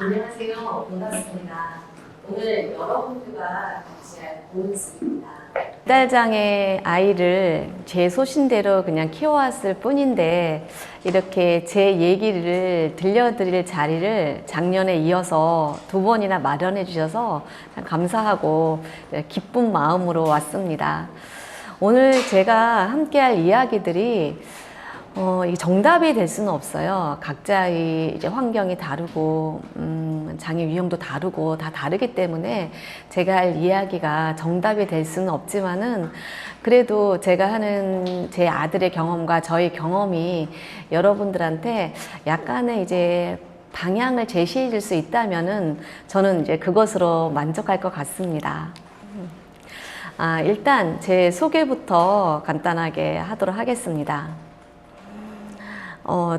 안녕하세요. 반갑습니다. 오늘 여러분들과 같이 할 고은수입니다. 발달장애 아이를 제 소신대로 그냥 키워왔을 뿐인데 이렇게 제 얘기를 들려드릴 자리를 작년에 이어서 2번이나 마련해 주셔서 참 감사하고 기쁜 마음으로 왔습니다. 오늘 제가 함께할 이야기들이 이 정답이 될 수는 없어요. 각자의 이제 환경이 다르고, 장애 유형도 다르고, 다 다르기 때문에 제가 할 이야기가 정답이 될 수는 없지만은, 그래도 제가 하는 제 아들의 경험과 저의 경험이 여러분들한테 약간의 이제 방향을 제시해 줄 수 있다면은 저는 이제 그것으로 만족할 것 같습니다. 일단 제 소개부터 간단하게 하도록 하겠습니다.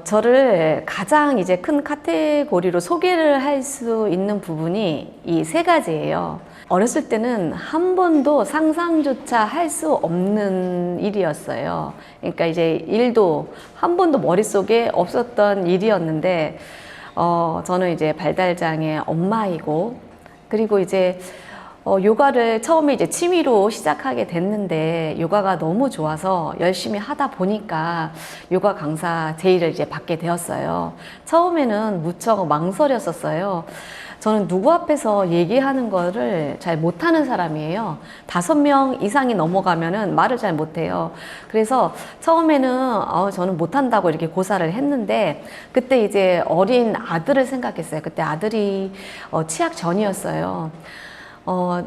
저를 가장 이제 큰 카테고리로 소개를 할 수 있는 부분이 이 3가지예요. 어렸을 때는 한 번도 상상조차 할 수 없는 일이었어요. 그러니까 이제 일도 한 번도 머릿속에 없었던 일이었는데, 저는 이제 발달장애 엄마이고, 그리고 이제 요가를 처음에 이제 취미로 시작하게 됐는데 요가가 너무 좋아서 열심히 하다 보니까 요가 강사 제의를 이제 받게 되었어요. 처음에는 무척 망설였었어요. 저는 누구 앞에서 얘기하는 거를 잘 못하는 사람이에요. 5명 이상이 넘어가면은 말을 잘 못해요. 그래서 처음에는 저는 못한다고 이렇게 고사를 했는데 그때 이제 어린 아들을 생각했어요. 그때 아들이 치약 전이었어요.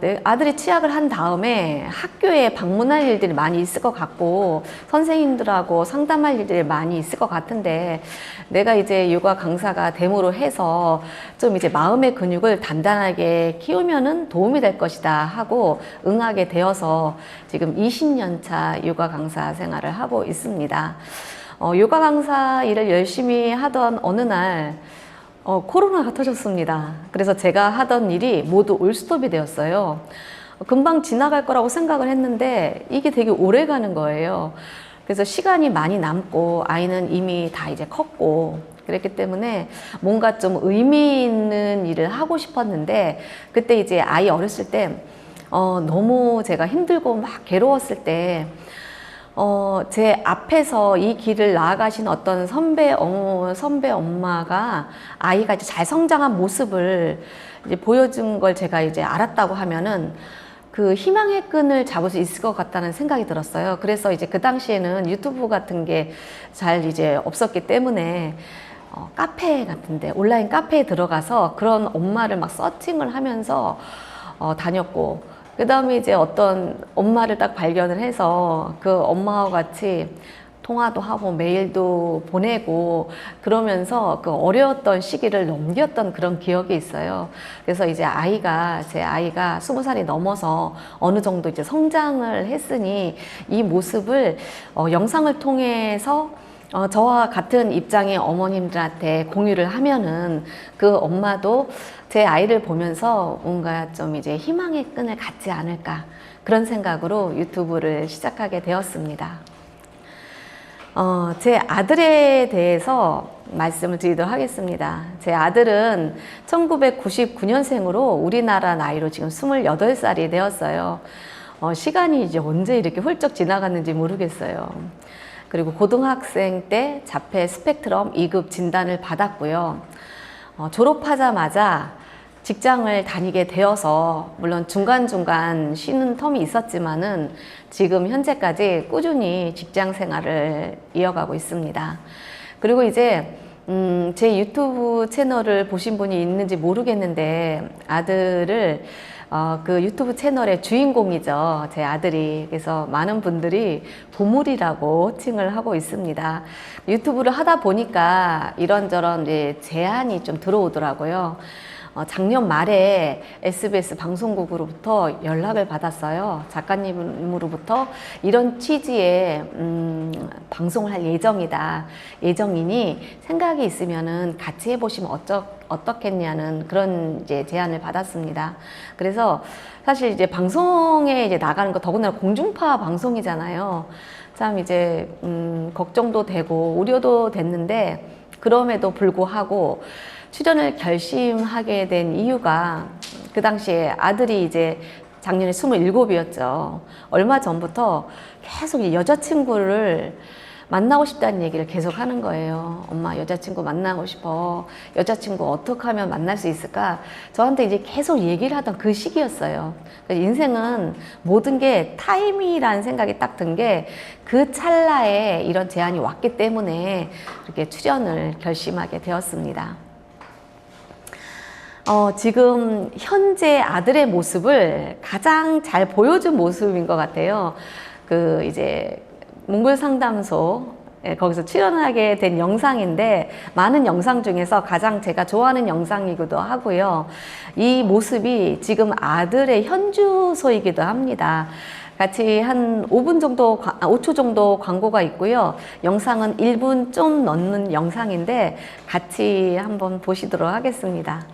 내 아들이 치약을 한 다음에 학교에 방문할 일들이 많이 있을 것 같고 선생님들하고 상담할 일들이 많이 있을 것 같은데 내가 이제 요가 강사가 됨으로 해서 좀 이제 마음의 근육을 단단하게 키우면은 도움이 될 것이다 하고 응하게 되어서 지금 20년 차 요가 강사 생활을 하고 있습니다. 요가 강사 일을 열심히 하던 어느 날 코로나가 터졌습니다. 그래서 제가 하던 일이 모두 올스톱이 되었어요. 금방 지나갈 거라고 생각을 했는데 이게 되게 오래 가는 거예요. 그래서 시간이 많이 남고 아이는 이미 다 이제 컸고 그랬기 때문에 뭔가 좀 의미 있는 일을 하고 싶었는데 그때 이제 아이 어렸을 때 너무 제가 힘들고 막 괴로웠을 때 제 앞에서 이 길을 나아가신 어떤 선배 엄마가 아이가 이제 잘 성장한 모습을 이제 보여준 걸 제가 이제 알았다고 하면은 그 희망의 끈을 잡을 수 있을 것 같다는 생각이 들었어요. 그래서 이제 그 당시에는 유튜브 같은 게 잘 이제 없었기 때문에 카페 같은데 온라인 카페에 들어가서 그런 엄마를 막 서칭을 하면서 다녔고 그 다음에 이제 어떤 엄마를 딱 발견을 해서 그 엄마와 같이 통화도 하고 메일도 보내고 그러면서 그 어려웠던 시기를 넘겼던 그런 기억이 있어요. 그래서 이제 제 아이가 20살이 넘어서 어느 정도 이제 성장을 했으니 이 모습을 영상을 통해서 저와 같은 입장의 어머님들한테 공유를 하면은 그 엄마도 제 아이를 보면서 뭔가 좀 이제 희망의 끈을 갖지 않을까 그런 생각으로 유튜브를 시작하게 되었습니다. 제 아들에 대해서 말씀을 드리도록 하겠습니다. 제 아들은 1999년생으로 우리나라 나이로 지금 28살이 되었어요. 시간이 이제 언제 이렇게 훌쩍 지나갔는지 모르겠어요. 그리고 고등학생 때 자폐 스펙트럼 2급 진단을 받았고요. 졸업하자마자 직장을 다니게 되어서 물론 중간중간 쉬는 텀이 있었지만은 지금 현재까지 꾸준히 직장 생활을 이어가고 있습니다. 그리고 이제 제 유튜브 채널을 보신 분이 있는지 모르겠는데 아들을 그 유튜브 채널의 주인공이죠. 제 아들이. 그래서 많은 분들이 보물이라고 호칭을 하고 있습니다. 유튜브를 하다 보니까 이런저런 이제 제안이 좀 들어오더라고요. 작년 말에 SBS 방송국으로부터 연락을 받았어요. 작가님으로부터 이런 취지의 방송을 할 예정이니 생각이 있으면은 같이 해보시면 어떻겠냐는 그런 이제 제안을 받았습니다. 그래서 사실 이제 방송에 이제 나가는 거 더군다나 공중파 방송이잖아요. 참 이제 걱정도 되고 우려도 됐는데 그럼에도 불구하고 출연을 결심하게 된 이유가 그 당시에 아들이 이제 작년에 27이었죠. 얼마 전부터 계속 이 여자친구를 만나고 싶다는 얘기를 계속 하는 거예요. 엄마, 여자친구 만나고 싶어. 여자친구 어떻게 하면 만날 수 있을까? 저한테 이제 계속 얘기를 하던 그 시기였어요. 인생은 모든 게 타이밍이라는 생각이 딱 든 게 그 찰나에 이런 제안이 왔기 때문에 이렇게 출연을 결심하게 되었습니다. 지금 현재 아들의 모습을 가장 잘 보여준 모습인 것 같아요. 그 이제 몽골 상담소 거기서 출연하게 된 영상인데 많은 영상 중에서 가장 제가 좋아하는 영상이기도 하고요. 이 모습이 지금 아들의 현주소이기도 합니다. 같이 한 5분 정도, 5초 정도 광고가 있고요. 영상은 1분 좀 넘는 영상인데 같이 한번 보시도록 하겠습니다.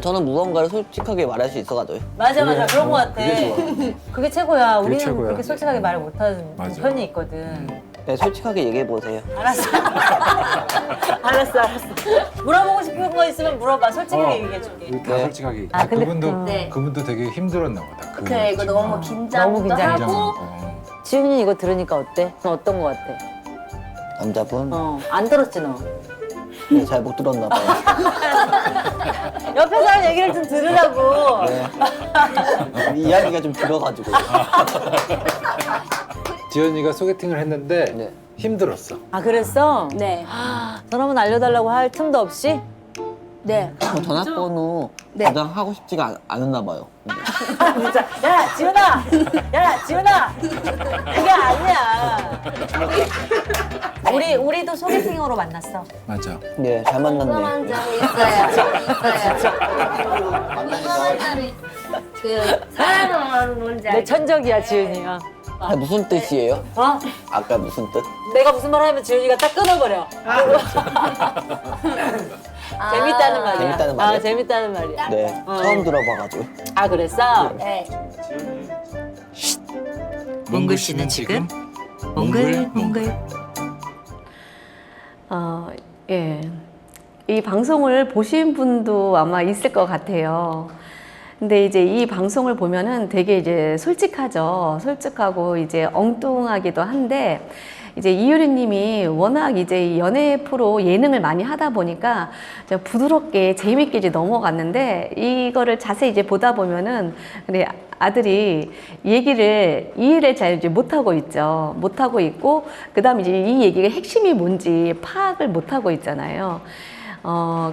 저는 무언가를 솔직하게 말할 수 있어가지고. 맞아 그런 거 같아. 그게 최고야. 우리는 최고야. 그렇게 솔직하게 말을 못하는 맞아. 편이 있거든. 네, 솔직하게 얘기해보세요. 알았어. 알았어. 물어보고 싶은 거 있으면 물어봐. 솔직하게 얘기해줄게. 우리 다 네. 솔직하게. 아, 근데 그분도 네. 그분도 되게 힘들었나 보다. 그 그래 이거 친구가. 너무 긴장도 너무 긴장해. 하고 지훈이 이거 들으니까 어때? 너 어떤 거 같아? 남자분? 안 들었지 너? 네, 잘 못 들었나 봐요. 옆에 사람 얘기를 좀 들으라고. 네. 이야기가 좀 길어가지고. 지연이가 소개팅을 했는데 네. 힘들었어. 아 그랬어? 네. 저러면 알려달라고 할 틈도 없이? 네. 전화번호 네. 가장 하고 싶지가 않았나 봐요. 진짜. 야 지훈아! 야 지훈아! 그게 아니야. 우리도 소개팅으로 만났어. 맞아. 네, 잘 만났네. 궁금한 점이 있어요. 궁금한 점이 그 사랑은 뭔지 내 알죠? 천적이야 지훈이가. 아, 무슨 뜻이에요? 어? 아까 무슨 뜻? 내가 무슨 말 하면 지훈이가 딱 끊어버려. 재밌다는 말이야. 재밌다는 말이야? 재밌다는 말이야. 네, 처음 들어봐가지고. 아 그랬어? 네. 몽글 씨는 지금 몽글 예. 이 방송을 보신 분도 아마 있을 것 같아요. 근데 이제 이 방송을 보면은 되게 이제 솔직하죠. 솔직하고 이제 엉뚱하기도 한데, 이제 이유리 님이 워낙 이제 연애 프로 예능을 많이 하다 보니까 부드럽게 재밌게 이제 넘어갔는데, 이거를 자세히 이제 보다 보면은, 근데 아들이 이해를 잘 이제 못하고 있죠. 못하고 있고, 그 다음에 이제 이 얘기가 핵심이 뭔지 파악을 못하고 있잖아요.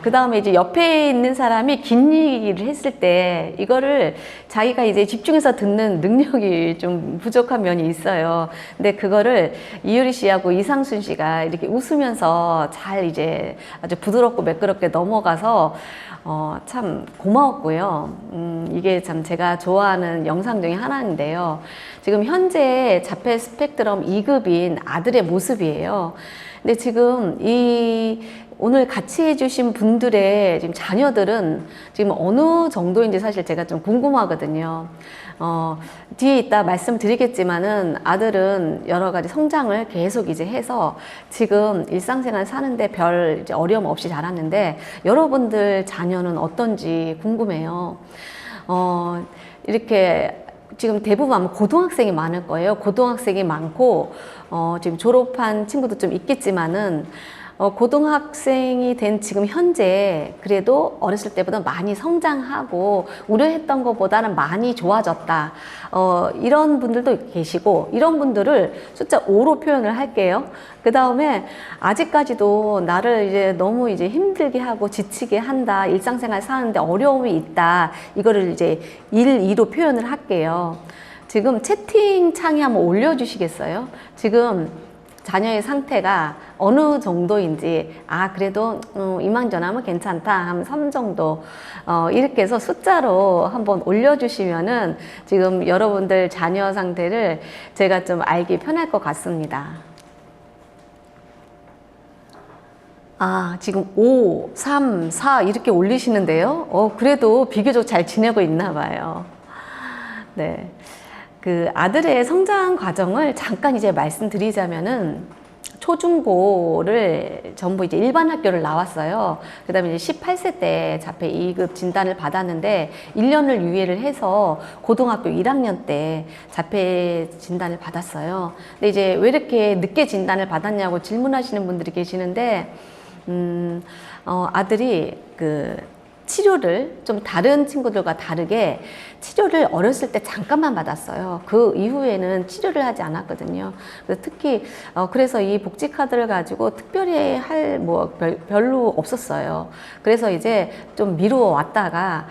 그 다음에 이제 옆에 있는 사람이 긴 얘기를 했을 때 이거를 자기가 이제 집중해서 듣는 능력이 좀 부족한 면이 있어요. 근데 그거를 이유리 씨하고 이상순 씨가 이렇게 웃으면서 잘 이제 아주 부드럽고 매끄럽게 넘어가서 참 고마웠고요. 이게 참 제가 좋아하는 영상 중에 하나인데요. 지금 현재 자폐 스펙트럼 2급인 아들의 모습이에요. 근데 지금 오늘 같이 해주신 분들의 지금 자녀들은 지금 어느 정도인지 사실 제가 좀 궁금하거든요. 뒤에 이따 말씀드리겠지만은 아들은 여러 가지 성장을 계속 이제 해서 지금 일상생활 사는데 별 이제 어려움 없이 자랐는데 여러분들 자녀는 어떤지 궁금해요. 이렇게 지금 대부분 아마 고등학생이 많을 거예요. 고등학생이 많고, 지금 졸업한 친구도 좀 있겠지만은, 고등학생이 된 지금 현재 그래도 어렸을 때보다 많이 성장하고 우려했던 것보다는 많이 좋아졌다. 이런 분들도 계시고 이런 분들을 숫자 5로 표현을 할게요. 그 다음에 아직까지도 나를 이제 너무 이제 힘들게 하고 지치게 한다. 일상생활 사는데 어려움이 있다. 이거를 이제 1, 2로 표현을 할게요. 지금 채팅창에 한번 올려주시겠어요? 지금 자녀의 상태가 어느 정도인지, 그래도 이만저만하면 괜찮다 하면 3 정도, 이렇게 해서 숫자로 한번 올려주시면은 지금 여러분들 자녀 상태를 제가 좀 알기 편할 것 같습니다. 지금 5, 3, 4 이렇게 올리시는데요. 그래도 비교적 잘 지내고 있나 봐요. 네. 그 아들의 성장 과정을 잠깐 이제 말씀드리자면은, 초중고를 전부 이제 일반 학교를 나왔어요. 그 다음에 이제 18세 때 자폐 2급 진단을 받았는데 1년을 유예를 해서 고등학교 1학년 때 자폐 진단을 받았어요. 근데 이제 왜 이렇게 늦게 진단을 받았냐고 질문하시는 분들이 계시는데, 아들이 그 치료를 좀 다른 친구들과 다르게 치료를 어렸을 때 잠깐만 받았어요. 그 이후에는 치료를 하지 않았거든요. 그래서 특히 그래서 이 복지 카드를 가지고 특별히 할 뭐 별로 없었어요. 그래서 이제 좀 미루어 왔다가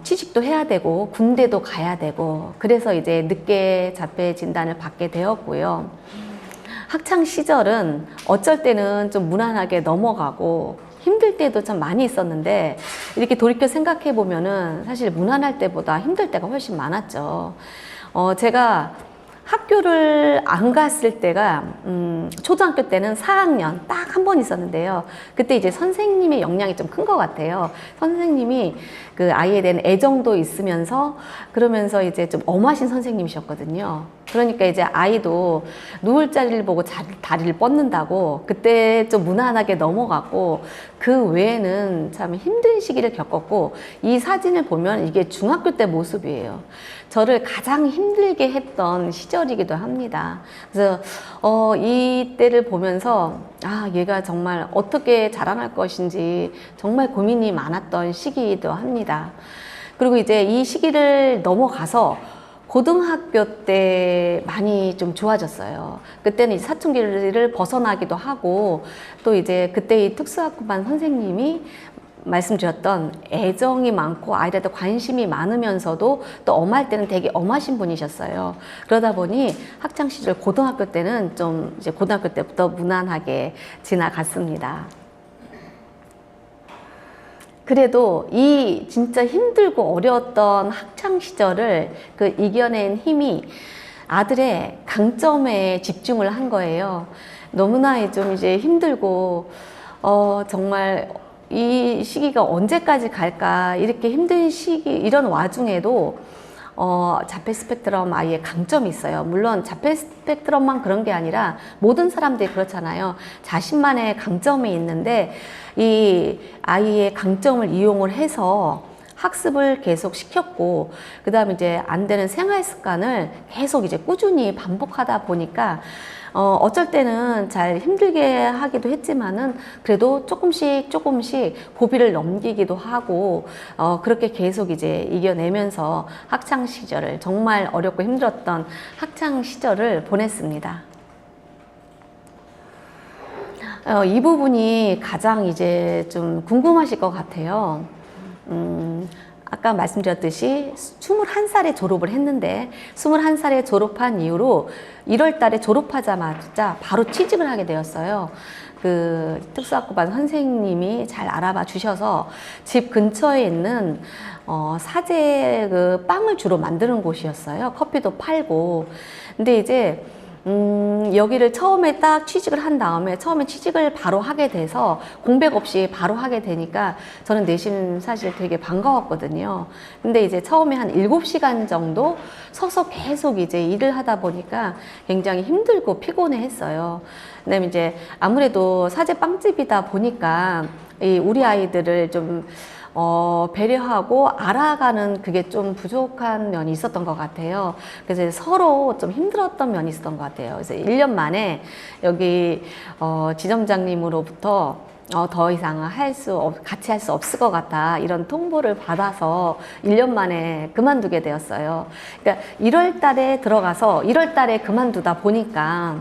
취직도 해야 되고 군대도 가야 되고 그래서 이제 늦게 자폐 진단을 받게 되었고요. 학창 시절은 어쩔 때는 좀 무난하게 넘어가고 힘들 때도 참 많이 있었는데 이렇게 돌이켜 생각해 보면은 사실 무난할 때보다 힘들 때가 훨씬 많았죠. 제가 학교를 안 갔을 때가 초등학교 때는 4학년 딱 한 번 있었는데요. 그때 이제 선생님의 역량이 좀 큰 것 같아요. 선생님이 그 아이에 대한 애정도 있으면서 그러면서 이제 좀 엄하신 선생님이셨거든요. 그러니까 이제 아이도 누울 자리를 보고 다리를 뻗는다고 그때 좀 무난하게 넘어갔고 그 외에는 참 힘든 시기를 겪었고 이 사진을 보면 이게 중학교 때 모습이에요. 저를 가장 힘들게 했던 시절이기도 합니다. 그래서 이때를 보면서 얘가 정말 어떻게 자라날 것인지 정말 고민이 많았던 시기이기도 합니다. 그리고 이제 이 시기를 넘어가서 고등학교 때 많이 좀 좋아졌어요. 그때는 사춘기를 벗어나기도 하고 또 이제 그때 이 특수학급반 선생님이 말씀 주셨던 애정이 많고 아이들한테 관심이 많으면서도 또 엄할 때는 되게 엄하신 분이셨어요. 그러다 보니 학창 시절 고등학교 때는 좀 이제 고등학교 때부터 무난하게 지나갔습니다. 그래도 이 진짜 힘들고 어려웠던 학창 시절을 그 이겨낸 힘이 아들의 강점에 집중을 한 거예요. 너무나 좀 이제 힘들고 정말 이 시기가 언제까지 갈까 이렇게 힘든 시기 이런 와중에도 자폐 스펙트럼 아이의 강점이 있어요. 물론 자폐 스펙트럼만 그런 게 아니라 모든 사람들이 그렇잖아요. 자신만의 강점이 있는데 이 아이의 강점을 이용을 해서 학습을 계속 시켰고 그 다음에 이제 안 되는 생활 습관을 계속 이제 꾸준히 반복하다 보니까 어쩔 때는 잘 힘들게 하기도 했지만은 그래도 조금씩 고비를 넘기기도 하고 그렇게 계속 이제 이겨내면서 학창 시절을 정말 어렵고 힘들었던 학창 시절을 보냈습니다. 이 부분이 가장 이제 좀 궁금하실 것 같아요. 아까 말씀드렸듯이 21살에 졸업을 했는데 21살에 졸업한 이후로 1월 달에 졸업하자마자 바로 취직을 하게 되었어요. 그 특수학급반 선생님이 잘 알아봐 주셔서 집 근처에 있는 사제 그 빵을 주로 만드는 곳이었어요. 커피도 팔고. 근데 이제 여기를 처음에 딱 취직을 한 다음에 처음에 취직을 바로 하게 돼서 공백 없이 바로 하게 되니까 저는 내심 사실 되게 반가웠거든요. 근데 이제 처음에 한 7시간 정도 서서 계속 이제 일을 하다 보니까 굉장히 힘들고 피곤해 했어요. 그다음에 이제 아무래도 사제 빵집이다 보니까 우리 아이들을 좀 배려하고 알아가는 그게 좀 부족한 면이 있었던 것 같아요. 그래서 서로 좀 힘들었던 면이 있었던 것 같아요. 그래서 1년 만에 여기 지점장님으로부터 더 이상 같이 할 수 없을 것 같다 이런 통보를 받아서 1년 만에 그만두게 되었어요. 그러니까 1월 달에 들어가서 1월 달에 그만두다 보니까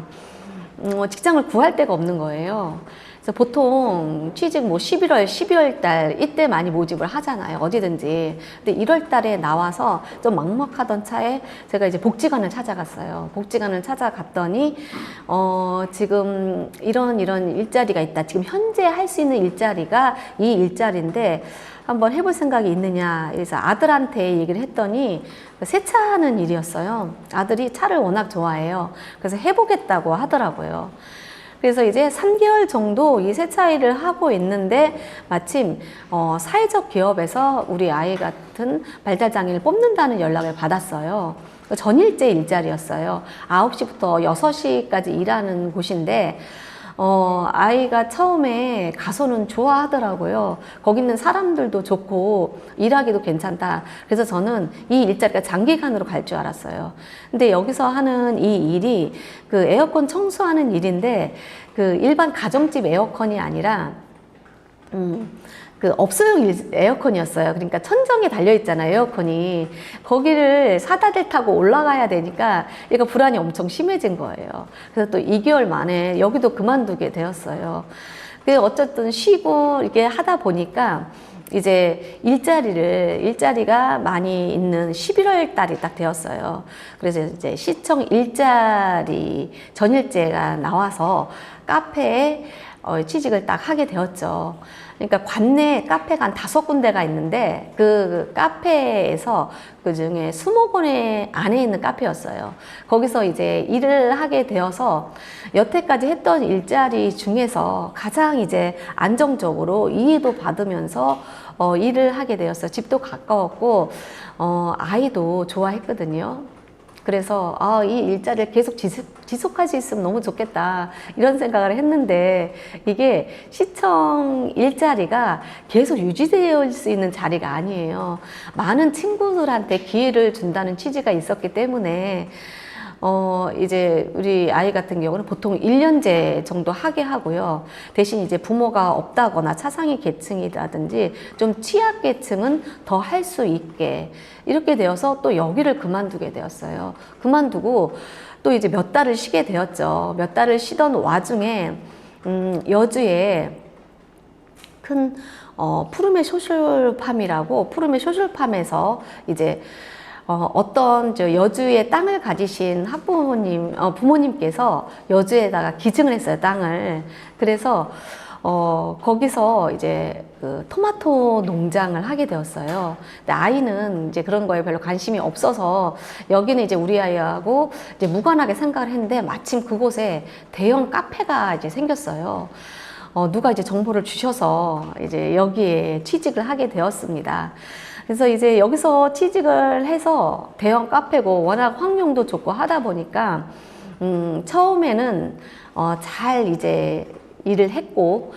직장을 구할 데가 없는 거예요. 그래서 보통 취직 뭐 11월, 12월 달 이때 많이 모집을 하잖아요. 어디든지. 근데 1월 달에 나와서 좀 막막하던 차에 제가 이제 복지관을 찾아갔어요. 복지관을 찾아갔더니 지금 이런 일자리가 있다. 지금 현재 할 수 있는 일자리가 이 일자리인데 한번 해볼 생각이 있느냐. 그래서 아들한테 얘기를 했더니 세차하는 일이었어요. 아들이 차를 워낙 좋아해요. 그래서 해보겠다고 하더라고요. 그래서 이제 3개월 정도 이 세차 일을 하고 있는데 마침 사회적 기업에서 우리 아이 같은 발달장애를 뽑는다는 연락을 받았어요. 전일제 일자리였어요. 9시부터 6시까지 일하는 곳인데 아이가 처음에 가서는 좋아하더라고요. 거기 있는 사람들도 좋고 일하기도 괜찮다. 그래서 저는 이 일자리가 장기간으로 갈 줄 알았어요. 근데 여기서 하는 이 일이 그 에어컨 청소하는 일인데 그 일반 가정집 에어컨이 아니라 그 업소용 에어컨이었어요. 그러니까 천정에 달려 있잖아요, 에어컨이. 거기를 4다리를 타고 올라가야 되니까 얘가 불안이 엄청 심해진 거예요. 그래서 또 2개월 만에 여기도 그만두게 되었어요. 그 어쨌든 쉬고 이렇게 하다 보니까 이제 일자리가 많이 있는 11월 달이 딱 되었어요. 그래서 이제 시청 일자리 전일제가 나와서 카페에 취직을 딱 하게 되었죠. 그러니까 관내 카페가 한 5군데가 있는데 그 카페에서 그 중에 수목원에 안에 있는 카페였어요. 거기서 이제 일을 하게 되어서 여태까지 했던 일자리 중에서 가장 이제 안정적으로 이해도 받으면서 일을 하게 되었어요. 집도 가까웠고 아이도 좋아했거든요. 그래서 이 일자리를 계속 지속할 수 있으면 너무 좋겠다 이런 생각을 했는데 이게 시청 일자리가 계속 유지될 수 있는 자리가 아니에요. 많은 친구들한테 기회를 준다는 취지가 있었기 때문에 이제 우리 아이 같은 경우는 보통 1년제 정도 하게 하고요. 대신 이제 부모가 없다거나 차상위 계층이라든지 좀 취약 계층은 더 할 수 있게 이렇게 되어서 또 여기를 그만두게 되었어요. 그만두고 또 이제 몇 달을 쉬게 되었죠. 몇 달을 쉬던 와중에 여주에 큰 푸르메 소셜팜이라고 푸르메 소셜팜에서 이제 어떤 여주에 땅을 가지신 학부모님, 부모님께서 여주에다가 기증을 했어요, 땅을. 그래서, 거기서 이제 그 토마토 농장을 하게 되었어요. 근데 아이는 이제 그런 거에 별로 관심이 없어서 여기는 이제 우리 아이하고 이제 무관하게 생각을 했는데 마침 그곳에 대형 카페가 이제 생겼어요. 누가 이제 정보를 주셔서 이제 여기에 취직을 하게 되었습니다. 그래서 이제 여기서 취직을 해서 대형 카페고 워낙 환경도 좋고 하다 보니까 처음에는 잘 이제 일을 했고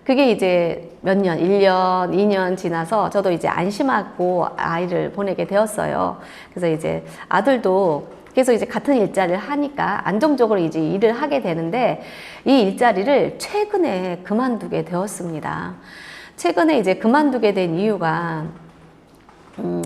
그게 이제 몇 년, 1년, 2년 지나서 저도 이제 안심하고 아이를 보내게 되었어요. 그래서 이제 아들도 계속 이제 같은 일자리를 하니까 안정적으로 이제 일을 하게 되는데 이 일자리를 최근에 그만두게 되었습니다. 최근에 이제 그만두게 된 이유가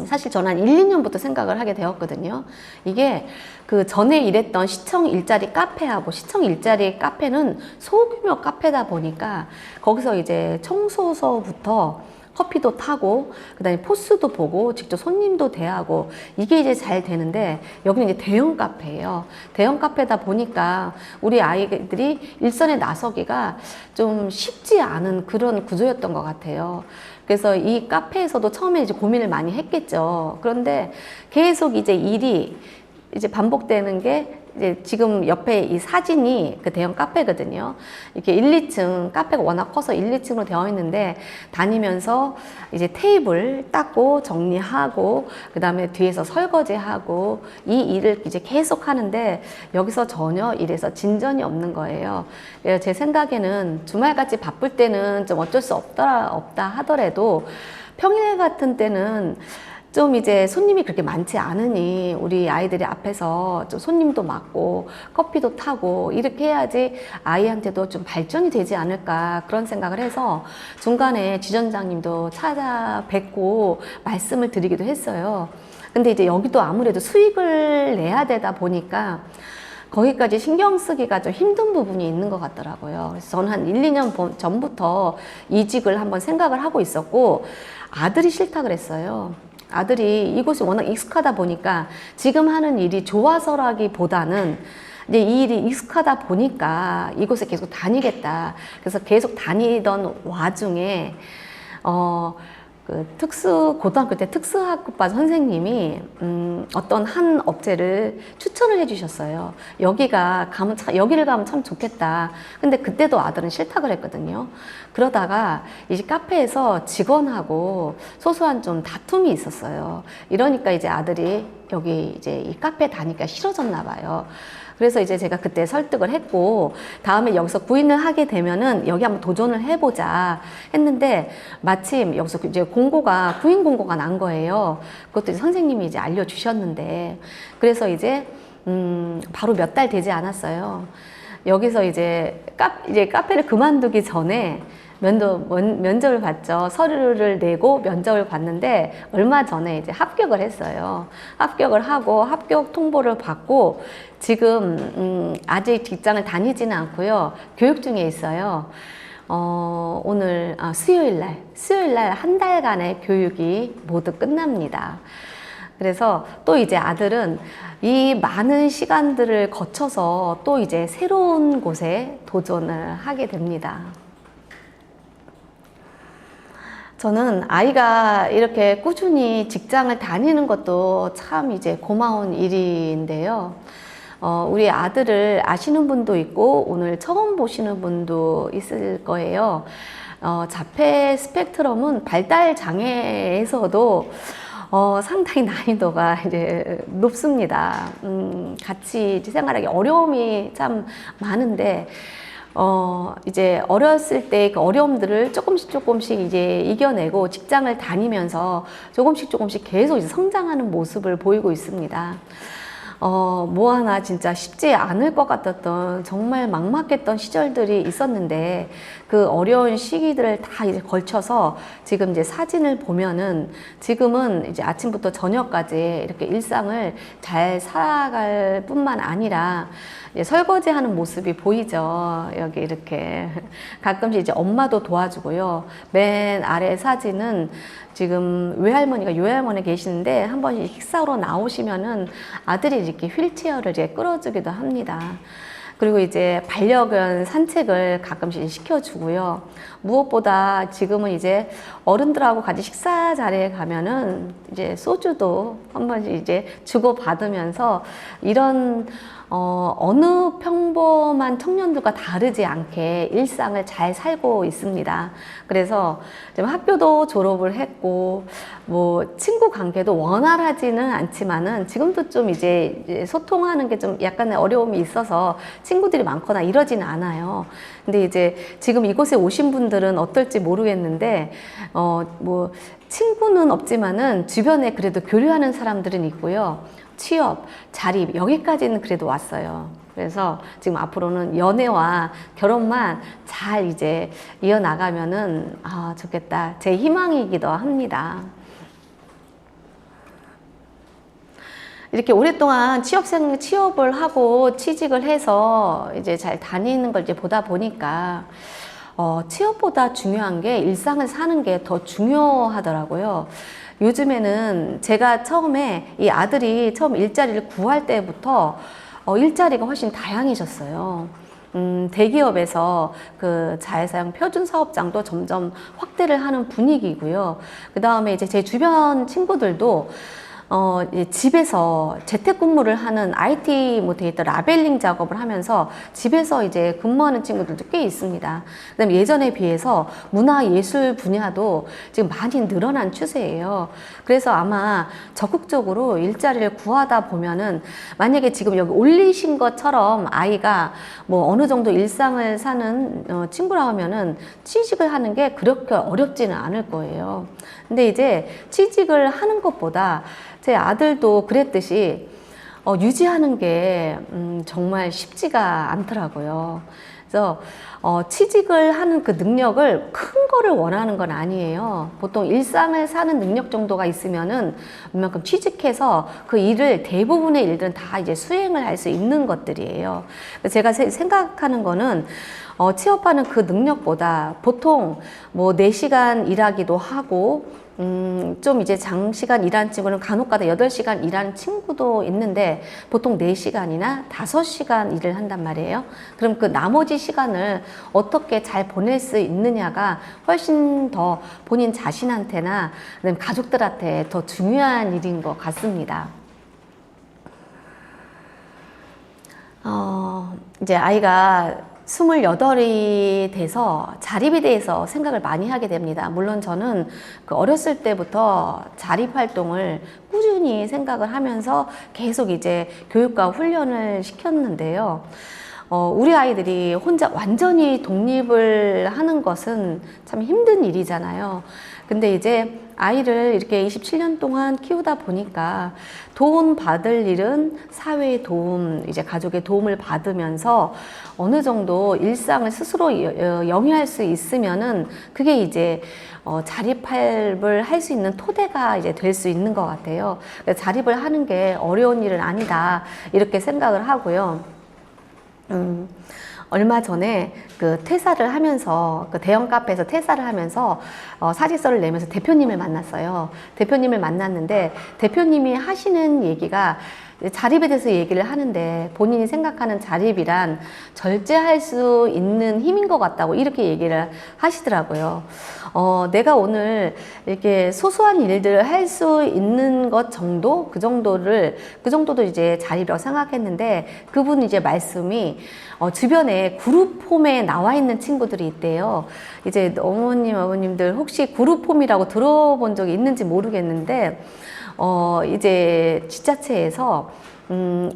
사실 저는 한 1, 2년부터 생각을 하게 되었거든요. 이게 그 전에 일했던 시청 일자리 카페하고 시청 일자리 카페는 소규모 카페다 보니까 거기서 이제 청소서부터 커피도 타고 그다음에 포스도 보고 직접 손님도 대하고 이게 이제 잘 되는데 여기는 이제 대형 카페예요. 대형 카페다 보니까 우리 아이들이 일선에 나서기가 좀 쉽지 않은 그런 구조였던 것 같아요. 그래서 이 카페에서도 처음에 이제 고민을 많이 했겠죠. 그런데 계속 이제 일이 이제 반복되는 게 이제 지금 옆에 이 사진이 그 대형 카페거든요. 이렇게 1, 2층 카페가 워낙 커서 1, 2층으로 되어 있는데 다니면서 이제 테이블 닦고 정리하고 그 다음에 뒤에서 설거지하고 이 일을 이제 계속 하는데 여기서 전혀 일에서 진전이 없는 거예요. 제 생각에는 주말같이 바쁠 때는 좀 어쩔 수 없다 하더라도 평일 같은 때는 좀 이제 손님이 그렇게 많지 않으니 우리 아이들이 앞에서 좀 손님도 맡고 커피도 타고 이렇게 해야지 아이한테도 좀 발전이 되지 않을까 그런 생각을 해서 중간에 지점장님도 찾아뵙고 말씀을 드리기도 했어요. 근데 이제 여기도 아무래도 수익을 내야 되다 보니까 거기까지 신경 쓰기가 좀 힘든 부분이 있는 것 같더라고요. 그래서 저는 한 1, 2년 전부터 이직을 한번 생각을 하고 있었고 아들이 싫다 그랬어요. 아들이 이곳이 워낙 익숙하다 보니까 지금 하는 일이 좋아서라기보다는 이제 이 일이 익숙하다 보니까 이곳에 계속 다니겠다. 그래서 계속 다니던 와중에 고등학교 때 특수학급반 선생님이 어떤 한 업체를 추천을 해주셨어요. 여기를 가면 참 좋겠다. 근데 그때도 아들은 싫다 그랬거든요. 그러다가 이제 카페에서 직원하고 소소한 좀 다툼이 있었어요. 이러니까 이제 아들이 여기 이제 이 카페 다니까 싫어졌나 봐요. 그래서 이제 제가 그때 설득을 했고, 다음에 여기서 구인을 하게 되면은 여기 한번 도전을 해보자 했는데, 마침 여기서 이제 구인 공고가 난 거예요. 그것도 이제 선생님이 이제 알려주셨는데, 그래서 이제, 바로 몇 달 되지 않았어요. 여기서 이제 카페를 그만두기 전에 면접을 봤죠. 서류를 내고 면접을 봤는데 얼마 전에 이제 합격을 했어요. 합격을 하고 합격 통보를 받고 지금 아직 직장을 다니지는 않고요. 교육 중에 있어요. 오늘 수요일 날 한 달간의 교육이 모두 끝납니다. 그래서 또 이제 아들은 이 많은 시간들을 거쳐서 또 이제 새로운 곳에 도전을 하게 됩니다. 저는 아이가 이렇게 꾸준히 직장을 다니는 것도 참 이제 고마운 일인데요. 우리 아들을 아시는 분도 있고 오늘 처음 보시는 분도 있을 거예요. 자폐 스펙트럼은 발달 장애에서도 상당히 난이도가 이제 높습니다. 같이 생활하기 어려움이 참 많은데, 이제 어렸을 때 그 어려움들을 조금씩 이제 이겨내고 직장을 다니면서 조금씩 계속 이제 성장하는 모습을 보이고 있습니다. 뭐 하나 진짜 쉽지 않을 것 같았던 정말 막막했던 시절들이 있었는데 그 어려운 시기들을 다 이제 걸쳐서 지금 이제 사진을 보면은 지금은 이제 아침부터 저녁까지 이렇게 일상을 잘 살아갈 뿐만 아니라 설거지하는 모습이 보이죠. 여기 이렇게 가끔씩 이제 엄마도 도와주고요. 맨 아래 사진은 지금 외할머니가 요할머니 계시는데 한 번씩 식사로 나오시면은 아들이 이렇게 휠체어를 이제 끌어주기도 합니다. 그리고 이제 반려견 산책을 가끔씩 시켜주고요. 무엇보다 지금은 이제 어른들하고 같이 식사 자리에 가면은 이제 소주도 한 번씩 이제 주고받으면서 이런 어느 평범한 청년들과 다르지 않게 일상을 잘 살고 있습니다. 그래서 지금 학교도 졸업을 했고, 뭐, 친구 관계도 원활하지는 않지만은 지금도 좀 이제 소통하는 게 좀 약간의 어려움이 있어서 친구들이 많거나 이러지는 않아요. 근데 이제 지금 이곳에 오신 분들은 어떨지 모르겠는데, 뭐, 친구는 없지만은 주변에 그래도 교류하는 사람들은 있고요. 취업, 자립, 여기까지는 그래도 왔어요. 그래서 지금 앞으로는 연애와 결혼만 잘 이제 이어나가면은 좋겠다. 제 희망이기도 합니다. 이렇게 오랫동안 취업을 하고 취직을 해서 이제 잘 다니는 걸 이제 보다 보니까 취업보다 중요한 게 일상을 사는 게 더 중요하더라고요. 요즘에는 제가 처음에 이 아들이 처음 일자리를 구할 때부터 일자리가 훨씬 다양해졌어요. 대기업에서 그 자회사형 표준 사업장도 점점 확대를 하는 분위기고요. 그 다음에 이제 제 주변 친구들도 집에서 재택근무를 하는 IT 데이터 라벨링 작업을 하면서 집에서 이제 근무하는 친구들도 꽤 있습니다. 그다음에 예전에 비해서 문화예술 분야도 지금 많이 늘어난 추세예요. 그래서 아마 적극적으로 일자리를 구하다 보면은 만약에 지금 여기 올리신 것처럼 아이가 뭐 어느 정도 일상을 사는 친구라 하면은 취직을 하는 게 그렇게 어렵지는 않을 거예요. 근데 이제 취직을 하는 것보다 제 아들도 그랬듯이 유지하는 게 정말 쉽지가 않더라고요. 그래서 취직을 하는 그 능력을 큰 거를 원하는 건 아니에요. 보통 일상을 사는 능력 정도가 있으면은 웬만큼 취직해서 그 일을 대부분의 일들은 다 이제 수행을 할 수 있는 것들이에요. 제가 생각하는 거는 취업하는 그 능력보다 보통 뭐 4시간 일하기도 하고 좀 이제 장시간 일하는 친구는 간혹가다 8시간 일하는 친구도 있는데 보통 4시간이나 5시간 일을 한단 말이에요. 그럼 그 나머지 시간을 어떻게 잘 보낼 수 있느냐가 훨씬 더 본인 자신한테나 가족들한테 더 중요한 일인 것 같습니다. 이제 아이가 28이 돼서 자립에 대해서 생각을 많이 하게 됩니다. 물론 저는 그 어렸을 때부터 자립 활동을 꾸준히 생각을 하면서 계속 이제 교육과 훈련을 시켰는데요. 우리 아이들이 혼자 완전히 독립을 하는 것은 참 힘든 일이잖아요. 근데 이제 아이를 이렇게 27년 동안 키우다 보니까 도움 받을 일은 사회의 도움, 이제 가족의 도움을 받으면서 어느 정도 일상을 스스로 영위할 수 있으면은 그게 이제 자립을 할 수 있는 토대가 이제 될 수 있는 것 같아요. 자립을 하는 게 어려운 일은 아니다, 이렇게 생각을 하고요. 얼마 전에 그 퇴사를 하면서 그 대형 카페에서 퇴사를 하면서 사직서를 내면서 대표님을 만났어요. 대표님을 만났는데 대표님이 하시는 얘기가 자립에 대해서 얘기를 하는데 본인이 생각하는 자립이란 절제할 수 있는 힘인 것 같다고 이렇게 얘기를 하시더라고요. 내가 오늘 이렇게 소소한 일들을 할 수 있는 것 정도, 그 정도도 이제 자립이라고 생각했는데 그분 이제 말씀이 주변에 그룹홈에 나와 있는 친구들이 있대요. 이제 어머님, 아버님들 혹시 그룹홈이라고 들어본 적이 있는지 모르겠는데 이제 지자체에서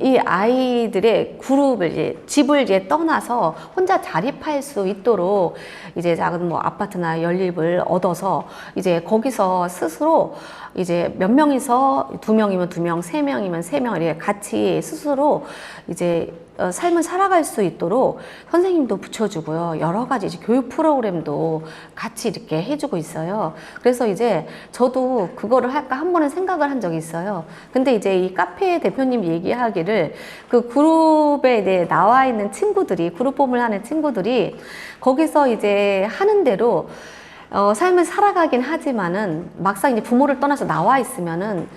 이 아이들의 그룹을 이제 집을 이제 떠나서 혼자 자립할 수 있도록 이제 작은 뭐 아파트나 연립을 얻어서 이제 거기서 스스로 이제 몇 명이서 2명이면 2명, 3명이면 3명 이렇게 같이 스스로 이제 삶을 살아갈 수 있도록 선생님도 붙여주고요. 여러 가지 이제 교육 프로그램도 같이 이렇게 해주고 있어요. 그래서 이제 저도 그거를 할까 한 번은 생각을 한 적이 있어요. 근데 이제 이 카페 대표님 얘기하기를 그 그룹에 이제 나와 있는 친구들이, 그룹홈을 하는 친구들이 거기서 이제 하는 대로 삶을 살아가긴 하지만은 막상 이제 부모를 떠나서 나와 있으면은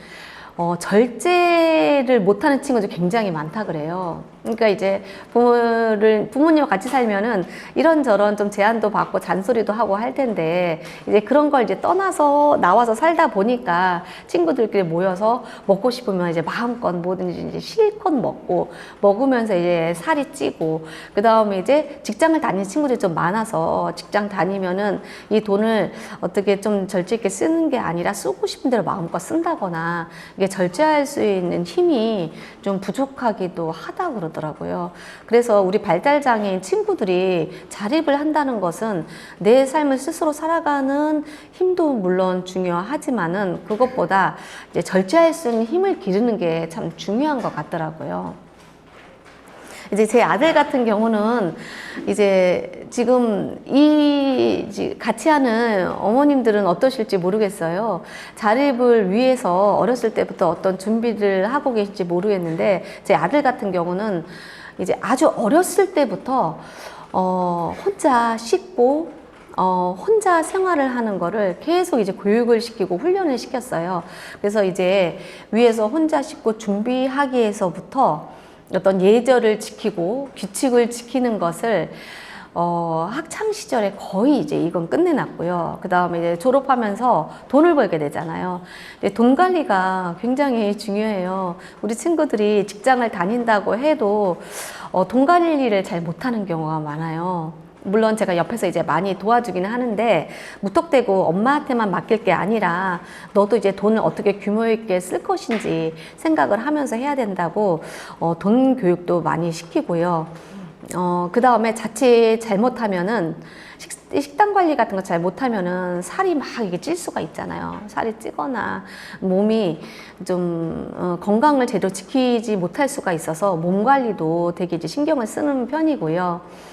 절제를 못하는 친구들이 굉장히 많다 그래요. 그러니까 이제 부모님과 같이 살면은 이런저런 좀 제한도 받고 잔소리도 하고 할 텐데 이제 그런 걸 이제 떠나서 나와서 살다 보니까 친구들끼리 모여서 먹고 싶으면 이제 마음껏 뭐든지 이제 실컷 먹으면서 이제 살이 찌고, 그 다음에 이제 직장을 다니는 친구들이 좀 많아서 직장 다니면은 이 돈을 어떻게 좀 절제 있게 쓰는 게 아니라 쓰고 싶은 대로 마음껏 쓴다거나 이게 절제할 수 있는 힘이 좀 부족하기도 하다 그러더라고요. 그래서 우리 발달장애인 친구들이 자립을 한다는 것은 내 삶을 스스로 살아가는 힘도 물론 중요하지만은 그것보다 이제 절제할 수 있는 힘을 기르는 게 참 중요한 것 같더라고요. 이제 제 아들 같은 경우는 이제 지금 같이 하는 어머님들은 어떠실지 모르겠어요. 자립을 위해서 어렸을 때부터 어떤 준비를 하고 계실지 모르겠는데 제 아들 같은 경우는 이제 아주 어렸을 때부터 혼자 씻고 혼자 생활을 하는 거를 계속 이제 교육을 시키고 훈련을 시켰어요. 그래서 이제 위에서 혼자 씻고 준비하기에서부터 어떤 예절을 지키고 규칙을 지키는 것을 학창 시절에 거의 이제 이건 끝내놨고요. 그 다음에 이제 졸업하면서 돈을 벌게 되잖아요. 돈 관리가 굉장히 중요해요. 우리 친구들이 직장을 다닌다고 해도 돈 관리를 잘 못하는 경우가 많아요. 물론 제가 옆에서 이제 많이 도와주기는 하는데 무턱대고 엄마한테만 맡길 게 아니라 너도 이제 돈을 어떻게 규모 있게 쓸 것인지 생각을 하면서 해야 된다고 돈 교육도 많이 시키고요. 그 다음에 자칫 잘못하면은 식단 관리 같은 거 잘 못하면은 살이 막 이게 찔 수가 있잖아요. 살이 찌거나 몸이 좀 건강을 제대로 지키지 못할 수가 있어서 몸 관리도 되게 이제 신경을 쓰는 편이고요.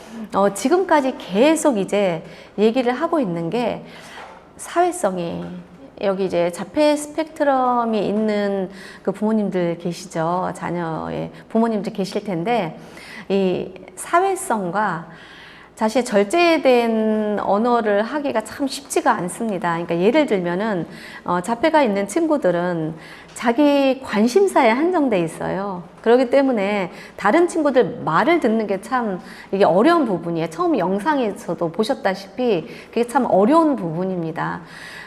지금까지 계속 이제 얘기를 하고 있는 게 사회성이, 여기 이제 자폐 스펙트럼이 있는 그 부모님들 계시죠. 자녀의 부모님들 계실 텐데 이 사회성과 자신의 절제된 언어를 하기가 참 쉽지가 않습니다. 그러니까 예를 들면은 자폐가 있는 친구들은 자기 관심사에 한정돼 있어요. 그렇기 때문에 다른 친구들 말을 듣는 게 참 이게 어려운 부분이에요. 처음 영상에서도 보셨다시피 그게 참 어려운 부분입니다.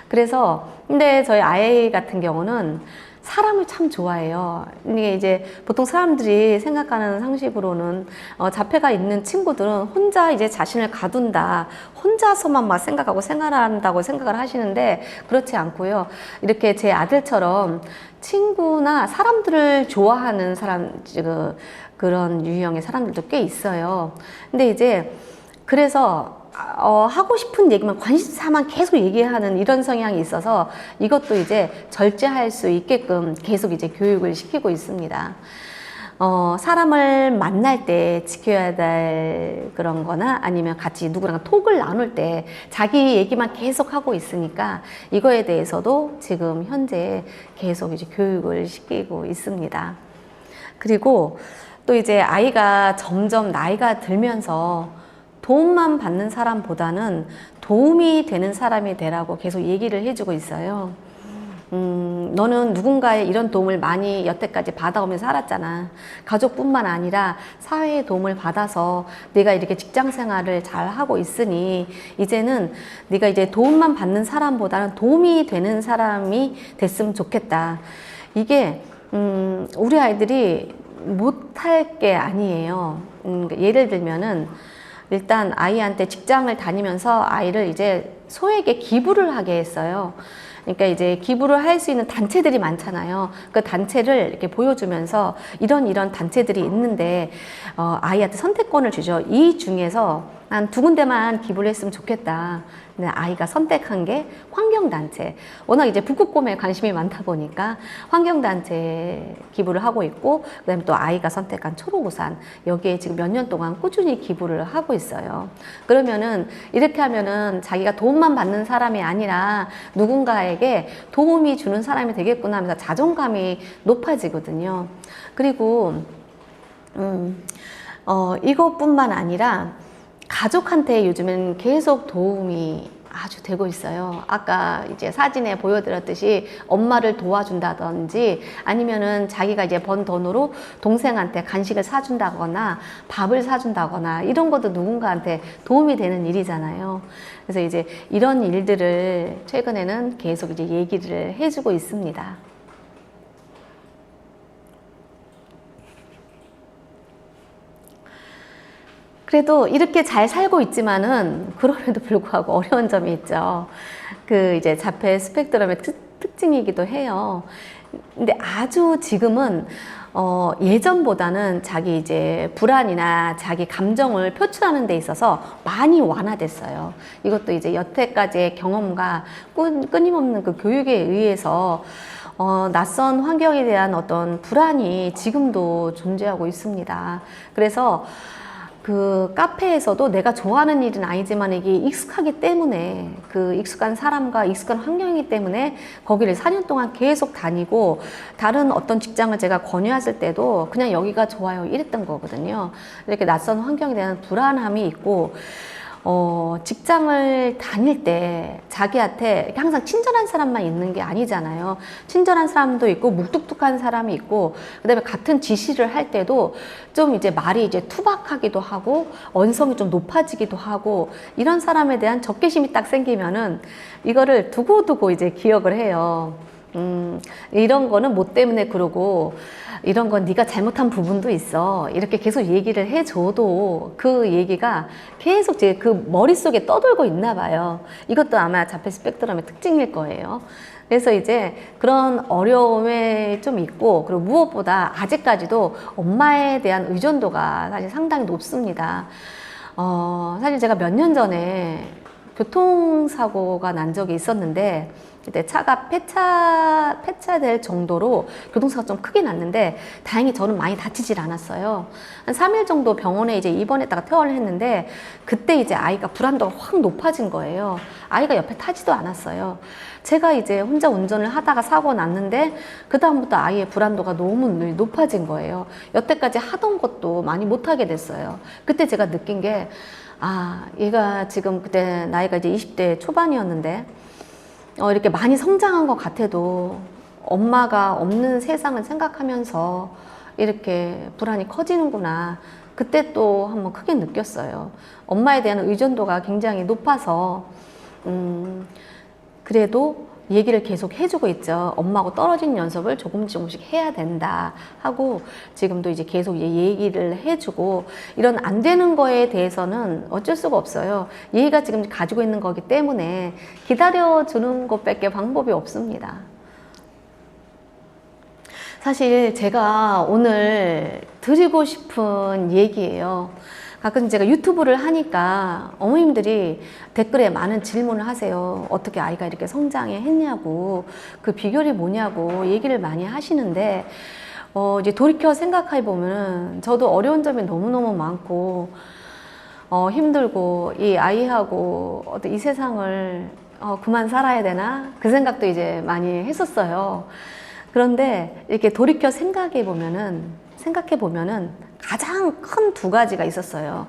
그래서 근데 저희 아이 같은 경우는 사람을 참 좋아해요. 이게 이제 보통 사람들이 생각하는 상식으로는 자폐가 있는 친구들은 혼자 이제 자신을 가둔다, 혼자서만 막 생각하고 생활한다고 생각을 하시는데 그렇지 않고요. 이렇게 제 아들처럼 친구나 사람들을 좋아하는 사람, 그런 유형의 사람들도 꽤 있어요. 근데 이제 그래서 하고 싶은 얘기만 관심사만 계속 얘기하는 이런 성향이 있어서 이것도 이제 절제할 수 있게끔 계속 이제 교육을 시키고 있습니다. 사람을 만날 때 지켜야 될 그런 거나 아니면 같이 누구랑 톡을 나눌 때 자기 얘기만 계속 하고 있으니까 이거에 대해서도 지금 현재 계속 이제 교육을 시키고 있습니다. 그리고 또 이제 아이가 점점 나이가 들면서 도움만 받는 사람보다는 도움이 되는 사람이 되라고 계속 얘기를 해주고 있어요. 너는 누군가의 이런 도움을 많이 여태까지 받아오면서 살았잖아. 가족뿐만 아니라 사회의 도움을 받아서 네가 이렇게 직장 생활을 잘 하고 있으니 이제는 네가 이제 도움만 받는 사람보다는 도움이 되는 사람이 됐으면 좋겠다. 이게 우리 아이들이 못할 게 아니에요. 예를 들면은 일단 아이한테 직장을 다니면서 아이를 이제 소에게 기부를 하게 했어요. 그러니까 이제 기부를 할 수 있는 단체들이 많잖아요. 그 단체를 이렇게 보여주면서 이런 단체들이 있는데 아이한테 선택권을 주죠. 이 중에서 한 2군데만 기부를 했으면 좋겠다. 근데 아이가 선택한 게 환경단체. 워낙 이제 북극곰에 관심이 많다 보니까 환경단체 기부를 하고 있고, 그 다음에 또 아이가 선택한 초록우산. 여기에 지금 몇 년 동안 꾸준히 기부를 하고 있어요. 그러면은 이렇게 하면은 자기가 도움만 받는 사람이 아니라 누군가에게 도움이 주는 사람이 되겠구나 하면서 자존감이 높아지거든요. 그리고, 이것뿐만 아니라 가족한테 요즘엔 계속 도움이 아주 되고 있어요. 아까 이제 사진에 보여드렸듯이 엄마를 도와준다든지 아니면은 자기가 이제 번 돈으로 동생한테 간식을 사준다거나 밥을 사준다거나 이런 것도 누군가한테 도움이 되는 일이잖아요. 그래서 이제 이런 일들을 최근에는 계속 이제 얘기를 해주고 있습니다. 그래도 이렇게 잘 살고 있지만은 그럼에도 불구하고 어려운 점이 있죠. 그 이제 자폐 스펙트럼의 특징이기도 해요. 근데 아주 지금은 예전보다는 자기 이제 불안이나 자기 감정을 표출하는 데 있어서 많이 완화됐어요. 이것도 이제 여태까지의 경험과 끊임없는 그 교육에 의해서 낯선 환경에 대한 어떤 불안이 지금도 존재하고 있습니다. 그래서 그 카페에서도 내가 좋아하는 일은 아니지만 이게 익숙하기 때문에 그 익숙한 사람과 익숙한 환경이기 때문에 거기를 4년 동안 계속 다니고 다른 어떤 직장을 제가 권유했을 때도 그냥 여기가 좋아요 이랬던 거거든요. 이렇게 낯선 환경에 대한 불안함이 있고 직장을 다닐 때 자기한테 항상 친절한 사람만 있는 게 아니잖아요. 친절한 사람도 있고 묵뚝뚝한 사람이 있고 그다음에 같은 지시를 할 때도 좀 이제 말이 이제 투박하기도 하고 언성이 좀 높아지기도 하고 이런 사람에 대한 적개심이 딱 생기면은 이거를 두고두고 이제 기억을 해요. 이런 거는 뭐 때문에 그러고 이런 건 네가 잘못한 부분도 있어 이렇게 계속 얘기를 해줘도 그 얘기가 계속 제 그 머릿속에 떠돌고 있나 봐요. 이것도 아마 자폐 스펙트럼의 특징일 거예요. 그래서 이제 그런 어려움이 좀 있고 그리고 무엇보다 아직까지도 엄마에 대한 의존도가 사실 상당히 높습니다. 사실 제가 몇 년 전에 교통사고가 난 적이 있었는데 그때 차가 폐차될 정도로 교통사고가 좀 크게 났는데 다행히 저는 많이 다치질 않았어요. 한 3일 정도 병원에 이제 입원했다가 퇴원을 했는데 그때 이제 아이가 불안도가 확 높아진 거예요. 아이가 옆에 타지도 않았어요. 제가 이제 혼자 운전을 하다가 사고 났는데 그다음부터 아이의 불안도가 너무 높아진 거예요. 여태까지 하던 것도 많이 못하게 됐어요. 그때 제가 느낀 게 아, 얘가 지금 그때 나이가 이제 20대 초반이었는데, 이렇게 많이 성장한 것 같아도 엄마가 없는 세상을 생각하면서 이렇게 불안이 커지는구나. 그때 또 한번 크게 느꼈어요. 엄마에 대한 의존도가 굉장히 높아서, 그래도 얘기를 계속 해주고 있죠. 엄마하고 떨어진 연습을 조금씩 해야 된다 하고 지금도 이제 계속 얘기를 해주고, 이런 안 되는 거에 대해서는 어쩔 수가 없어요. 얘가 지금 가지고 있는 거기 때문에 기다려주는 것밖에 방법이 없습니다. 사실 제가 오늘 드리고 싶은 얘기예요. 가끔 제가 유튜브를 하니까 어머님들이 댓글에 많은 질문을 하세요. 어떻게 아이가 이렇게 성장해 했냐고, 그 비결이 뭐냐고 얘기를 많이 하시는데, 이제 돌이켜 생각해 보면 저도 어려운 점이 너무너무 많고, 힘들고, 이 아이하고 이 세상을 그만 살아야 되나? 그 생각도 이제 많이 했었어요. 그런데 이렇게 돌이켜 생각해 보면은 가장 큰 두 가지가 있었어요.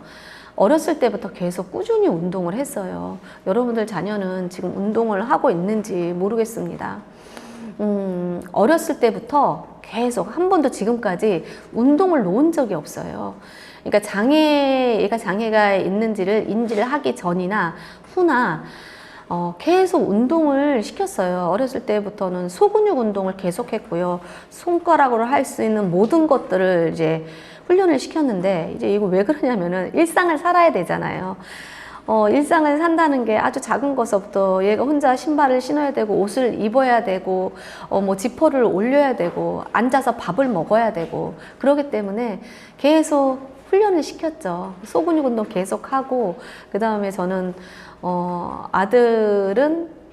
어렸을 때부터 계속 꾸준히 운동을 했어요. 여러분들 자녀는 지금 운동을 하고 있는지 모르겠습니다. 어렸을 때부터 계속 한 번도 지금까지 운동을 놓은 적이 없어요. 그러니까 얘가 장애가 있는지를 인지를 하기 전이나 후나 계속 운동을 시켰어요. 어렸을 때부터는 소근육 운동을 계속 했고요. 손가락으로 할 수 있는 모든 것들을 이제 훈련을 시켰는데, 이제 이거 왜 그러냐면은 일상을 살아야 되잖아요. 일상을 산다는 게 아주 작은 것부터 얘가 혼자 신발을 신어야 되고, 옷을 입어야 되고, 뭐 지퍼를 올려야 되고, 앉아서 밥을 먹어야 되고, 그러기 때문에 계속 훈련을 시켰죠. 소근육 운동 계속 하고, 그 다음에 저는 아들은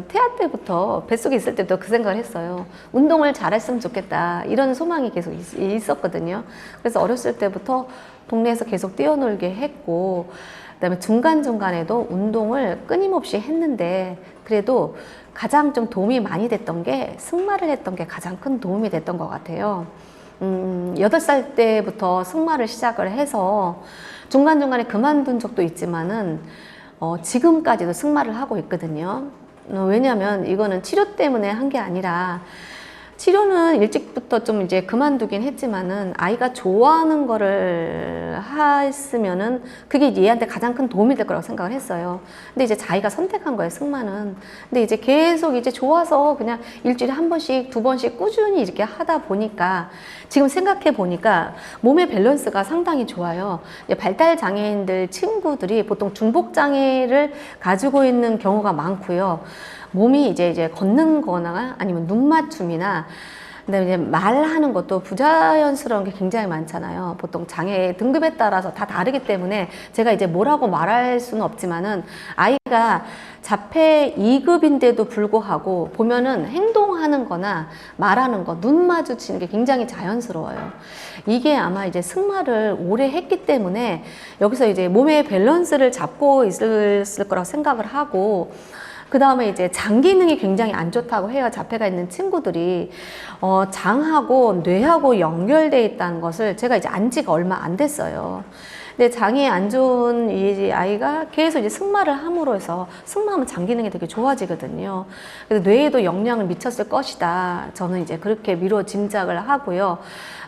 태아 때부터, 뱃속에 있을 때부터 그 생각을 했어요. 운동을 잘했으면 좋겠다, 이런 소망이 계속 있었거든요. 그래서 어렸을 때부터 동네에서 계속 뛰어놀게 했고, 그다음에 중간중간에도 운동을 끊임없이 했는데, 그래도 가장 좀 도움이 많이 됐던 게 승마를 했던 게 가장 큰 도움이 됐던 것 같아요. 8살 때부터 승마를 시작을 해서 중간중간에 그만둔 적도 있지만은 지금까지도 승마를 하고 있거든요. 왜냐하면 이거는 치료 때문에 한 게 아니라, 치료는 일찍부터 좀 이제 그만두긴 했지만은 아이가 좋아하는 거를 했으면은 그게 얘한테 가장 큰 도움이 될 거라고 생각을 했어요. 근데 이제 자기가 선택한 거예요, 승마는. 근데 이제 계속 이제 좋아서 그냥 일주일에 한 번씩, 두 번씩 꾸준히 이렇게 하다 보니까, 지금 생각해 보니까 몸의 밸런스가 상당히 좋아요. 발달 장애인들 친구들이 보통 중복 장애를 가지고 있는 경우가 많고요. 몸이 이제 걷는 거나 아니면 눈 맞춤이나, 그다음에 이제 말하는 것도 부자연스러운 게 굉장히 많잖아요. 보통 장애 등급에 따라서 다 다르기 때문에 제가 이제 뭐라고 말할 수는 없지만은, 아이가 자폐 2급인데도 불구하고 보면은 행동하는 거나 말하는 거, 눈 마주치는 게 굉장히 자연스러워요. 이게 아마 이제 승마를 오래 했기 때문에 여기서 이제 몸의 밸런스를 잡고 있을 거라고 생각을 하고, 그 다음에 이제 장 기능이 굉장히 안 좋다고 해요. 자폐가 있는 친구들이. 장하고 뇌하고 연결되어 있다는 것을 제가 이제 안 지가 얼마 안 됐어요. 근데 장이 안 좋은 이 아이가 계속 이제 승마를 함으로 해서, 승마하면 장 기능이 되게 좋아지거든요. 그래서 뇌에도 영향을 미쳤을 것이다, 저는 이제 그렇게 미뤄 짐작을 하고요.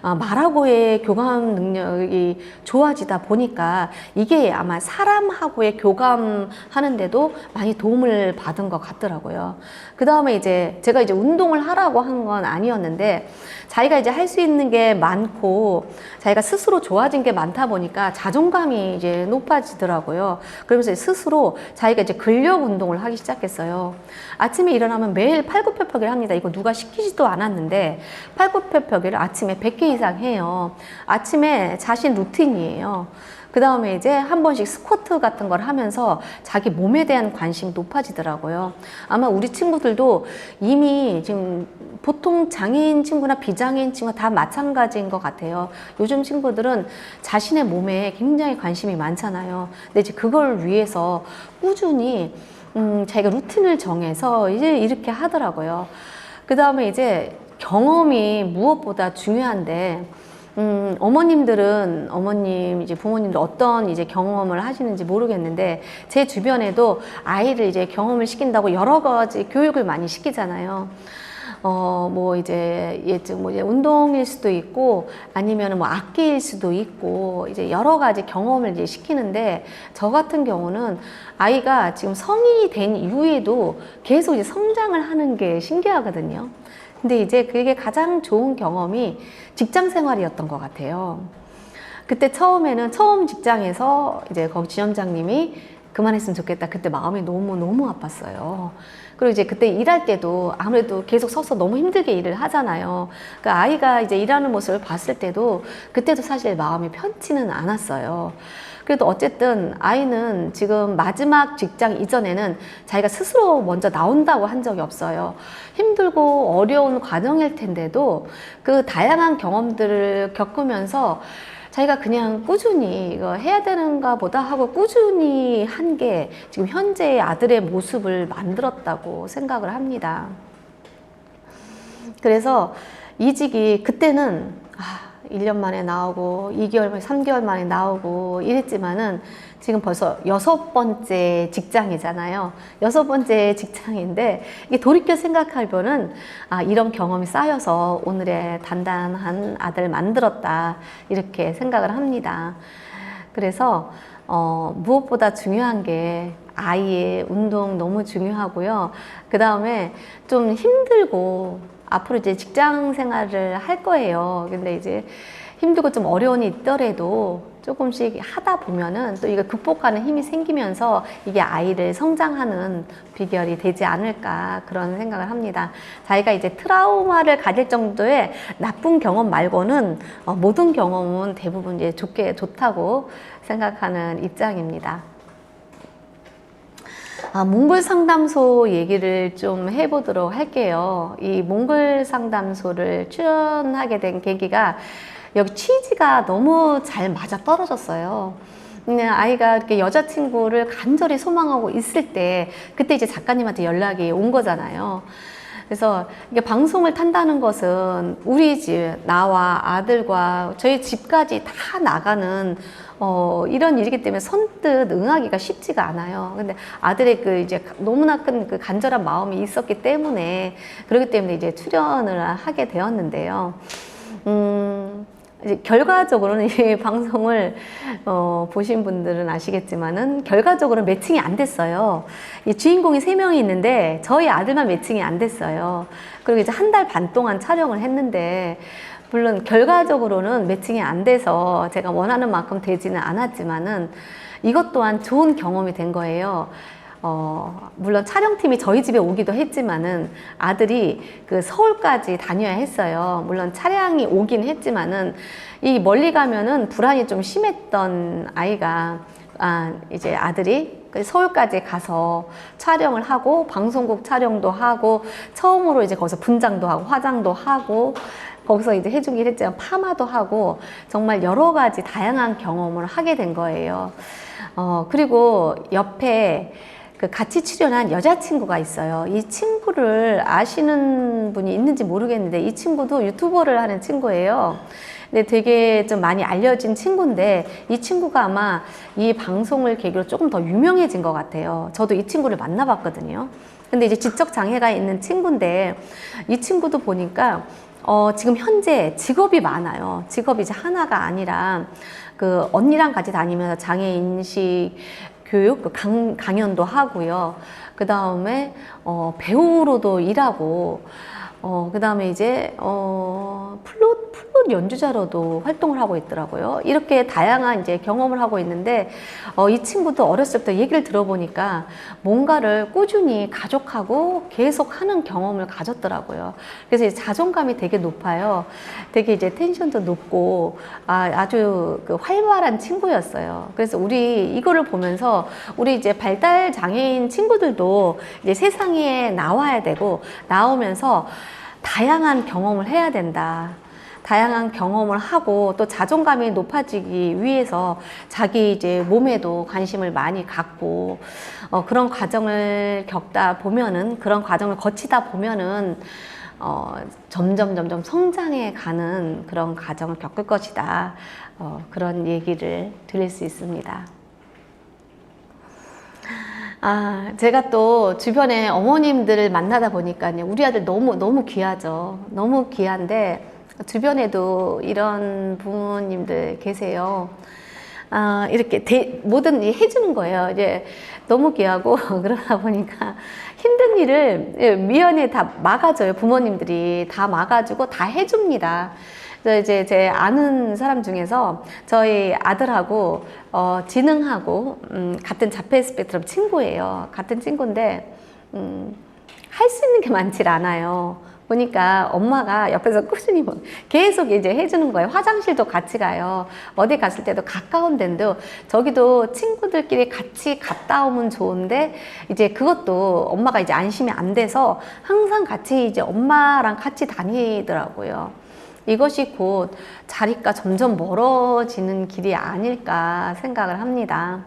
말하고의 교감 능력이 좋아지다 보니까 이게 아마 사람하고의 교감하는데도 많이 도움을 받은 것 같더라고요. 그 다음에 이제 제가 이제 운동을 하라고 한 건 아니었는데, 자기가 이제 할 수 있는 게 많고 자기가 스스로 좋아진 게 많다 보니까 자존감이 이제 높아지더라고요. 그러면서 스스로 자기가 이제 근력 운동을 하기 시작했어요. 아침에 일어나면 매일 팔굽혀펴기를 합니다. 이거 누가 시키지도 않았는데 팔굽혀펴기를 아침에 100개 이상 해요. 아침에 자신 루틴이에요. 그 다음에 이제 한 번씩 스쿼트 같은 걸 하면서 자기 몸에 대한 관심이 높아지더라고요. 아마 우리 친구들도 이미 지금 보통 장애인 친구나 비장애인 친구가 다 마찬가지인 것 같아요. 요즘 친구들은 자신의 몸에 굉장히 관심이 많잖아요. 근데 이제 그걸 위해서 꾸준히 자기가 루틴을 정해서 이제 이렇게 하더라고요. 그 다음에 이제 경험이 무엇보다 중요한데, 어머님 이제 부모님들 어떤 이제 경험을 하시는지 모르겠는데 제 주변에도 아이를 이제 경험을 시킨다고 여러 가지 교육을 많이 시키잖아요. 뭐 이제 뭐 이제 운동일 수도 있고 아니면 뭐 악기일 수도 있고 이제 여러 가지 경험을 이제 시키는데 저 같은 경우는 아이가 지금 성인이 된 이후에도 계속 이제 성장을 하는 게 신기하거든요. 근데 이제 그게 가장 좋은 경험이 직장 생활이었던 것 같아요. 그때 처음 직장에서 이제 거기 지점장님이 그만했으면 좋겠다. 그때 마음이 너무 아팠어요. 그리고 이제 그때 일할 때도 아무래도 계속 서서 너무 힘들게 일을 하잖아요. 그 아이가 이제 일하는 모습을 봤을 때도 그때도 사실 마음이 편치는 않았어요. 그래도 어쨌든 아이는 지금 마지막 직장 이전에는 자기가 스스로 먼저 나온다고 한 적이 없어요. 힘들고 어려운 과정일 텐데도 그 다양한 경험들을 겪으면서 자기가 그냥 꾸준히 이거 해야 되는가 보다 하고 꾸준히 한 게 지금 현재의 아들의 모습을 만들었다고 생각을 합니다. 그래서 이직이 그때는 1년 만에 나오고 2개월 만에 3개월 만에 나오고 이랬지만은 지금 벌써 6번째 직장이잖아요. 6번째 직장인데 이게 돌이켜 생각해보면 이런 경험이 쌓여서 오늘의 단단한 아들 만들었다 이렇게 생각을 합니다. 그래서 무엇보다 중요한 게 아이의 운동 너무 중요하고요. 그 다음에 좀 힘들고 앞으로 이제 직장 생활을 할 거예요. 근데 이제 힘들고 좀 어려움이 있더라도 조금씩 하다 보면은 또 이거 극복하는 힘이 생기면서 이게 아이를 성장하는 비결이 되지 않을까 그런 생각을 합니다. 자기가 이제 트라우마를 가질 정도의 나쁜 경험 말고는 모든 경험은 대부분 이제 좋다고 생각하는 입장입니다. 몽골 상담소 얘기를 좀 해보도록 할게요. 이 몽골 상담소를 출연하게 된 계기가 여기 취지가 너무 잘 맞아 떨어졌어요. 아이가 이렇게 여자친구를 간절히 소망하고 있을 때 그때 이제 작가님한테 연락이 온 거잖아요. 그래서 이게 방송을 탄다는 것은 우리 집, 나와 아들과 저희 집까지 다 나가는 이런 일이기 때문에 선뜻 응하기가 쉽지가 않아요. 근데 아들의 그 이제 너무나 큰 그 간절한 마음이 있었기 때문에 그렇기 때문에 이제 출연을 하게 되었는데요. 이제 결과적으로는 이 방송을 보신 분들은 아시겠지만은 결과적으로 매칭이 안 됐어요. 이 주인공이 3명이 있는데 저희 아들만 매칭이 안 됐어요. 그리고 이제 1달 반 동안 촬영을 했는데 물론 결과적으로는 매칭이 안 돼서 제가 원하는 만큼 되지는 않았지만은 이것 또한 좋은 경험이 된 거예요. 물론 촬영팀이 저희 집에 오기도 했지만은 아들이 그 서울까지 다녀야 했어요. 물론 차량이 오긴 했지만은 이 멀리 가면은 불안이 좀 심했던 아이가 이제 아들이 서울까지 가서 촬영을 하고 방송국 촬영도 하고 처음으로 이제 거기서 분장도 하고 화장도 하고 거기서 이제 해주긴 했지만 파마도 하고 정말 여러 가지 다양한 경험을 하게 된 거예요. 그리고 옆에 그 같이 출연한 여자친구가 있어요. 이 친구를 아시는 분이 있는지 모르겠는데 이 친구도 유튜버를 하는 친구예요. 근데 되게 좀 많이 알려진 친구인데 이 친구가 아마 이 방송을 계기로 조금 더 유명해진 것 같아요. 저도 이 친구를 만나봤거든요. 근데 이제 지적 장애가 있는 친구인데 이 친구도 보니까 지금 현재 직업이 많아요. 직업이 이제 하나가 아니라 그 언니랑 같이 다니면서 장애인식 교육, 강연도 하고요. 그 다음에 배우로도 일하고, 그 다음에 이제 플룻 연주자로도 활동을 하고 있더라고요. 이렇게 다양한 이제 경험을 하고 있는데 이 친구도 어렸을 때 얘기를 들어보니까 뭔가를 꾸준히 가족하고 계속 하는 경험을 가졌더라고요. 그래서 이제 자존감이 되게 높아요. 되게 이제 텐션도 높고 아주 그 활발한 친구였어요. 그래서 우리 이거를 보면서 우리 이제 발달 장애인 친구들도 이제 세상에 나와야 되고 나오면서 다양한 경험을 해야 된다. 다양한 경험을 하고 또 자존감이 높아지기 위해서 자기 이제 몸에도 관심을 많이 갖고 그런 과정을 겪다 보면은 그런 과정을 거치다 보면은 점점 성장해 가는 그런 과정을 겪을 것이다. 그런 얘기를 드릴 수 있습니다. 제가 또 주변에 어머님들을 만나다 보니까요. 우리 아들 너무 귀하죠. 너무 귀한데 주변에도 이런 부모님들 계세요. 이렇게 뭐든 해주는 거예요. 이제 너무 귀하고 그러다 보니까 힘든 일을 미연에 다 막아줘요. 부모님들이 다 막아주고 다 해줍니다. 그래서 이제 제 아는 사람 중에서 저희 아들하고 지능하고 같은 자폐 스펙트럼 친구예요. 같은 친구인데 할 수 있는 게 많질 않아요. 보니까 엄마가 옆에서 꾸준히 계속 이제 해주는 거예요. 화장실도 같이 가요. 어디 갔을 때도 가까운 데인데 저기도 친구들끼리 같이 갔다 오면 좋은데 이제 그것도 엄마가 이제 안심이 안 돼서 항상 같이 이제 엄마랑 같이 다니더라고요. 이것이 곧 자리가 점점 멀어지는 길이 아닐까 생각을 합니다.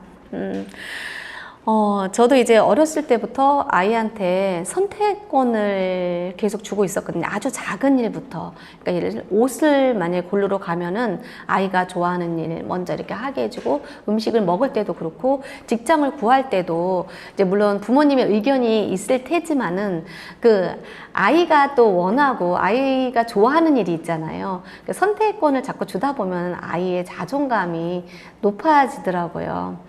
저도 이제 어렸을 때부터 아이한테 선택권을 계속 주고 있었거든요. 아주 작은 일부터. 그러니까 예를 들어 옷을 만약에 고르러 가면은 아이가 좋아하는 일 먼저 이렇게 하게 해주고 음식을 먹을 때도 그렇고 직장을 구할 때도 이제 물론 부모님의 의견이 있을 테지만은 그 아이가 또 원하고 아이가 좋아하는 일이 있잖아요. 그 선택권을 자꾸 주다 보면 아이의 자존감이 높아지더라고요.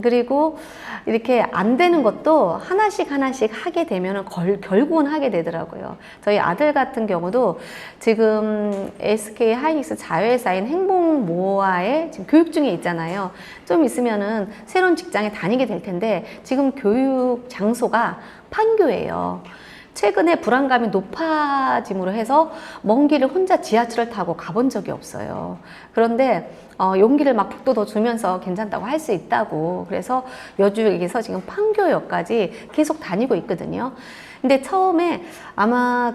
그리고 이렇게 안 되는 것도 하나씩 하게 되면 결국은 하게 되더라고요. 저희 아들 같은 경우도 지금 SK 하이닉스 자회사인 행복모아에 지금 교육 중에 있잖아요. 좀 있으면은 새로운 직장에 다니게 될 텐데 지금 교육 장소가 판교예요. 최근에 불안감이 높아짐으로 해서 먼 길을 혼자 지하철을 타고 가본 적이 없어요. 그런데 용기를 막 북돋워 주면서 괜찮다고 할 수 있다고 그래서 여주역에서 지금 판교역까지 계속 다니고 있거든요. 근데 처음에 아마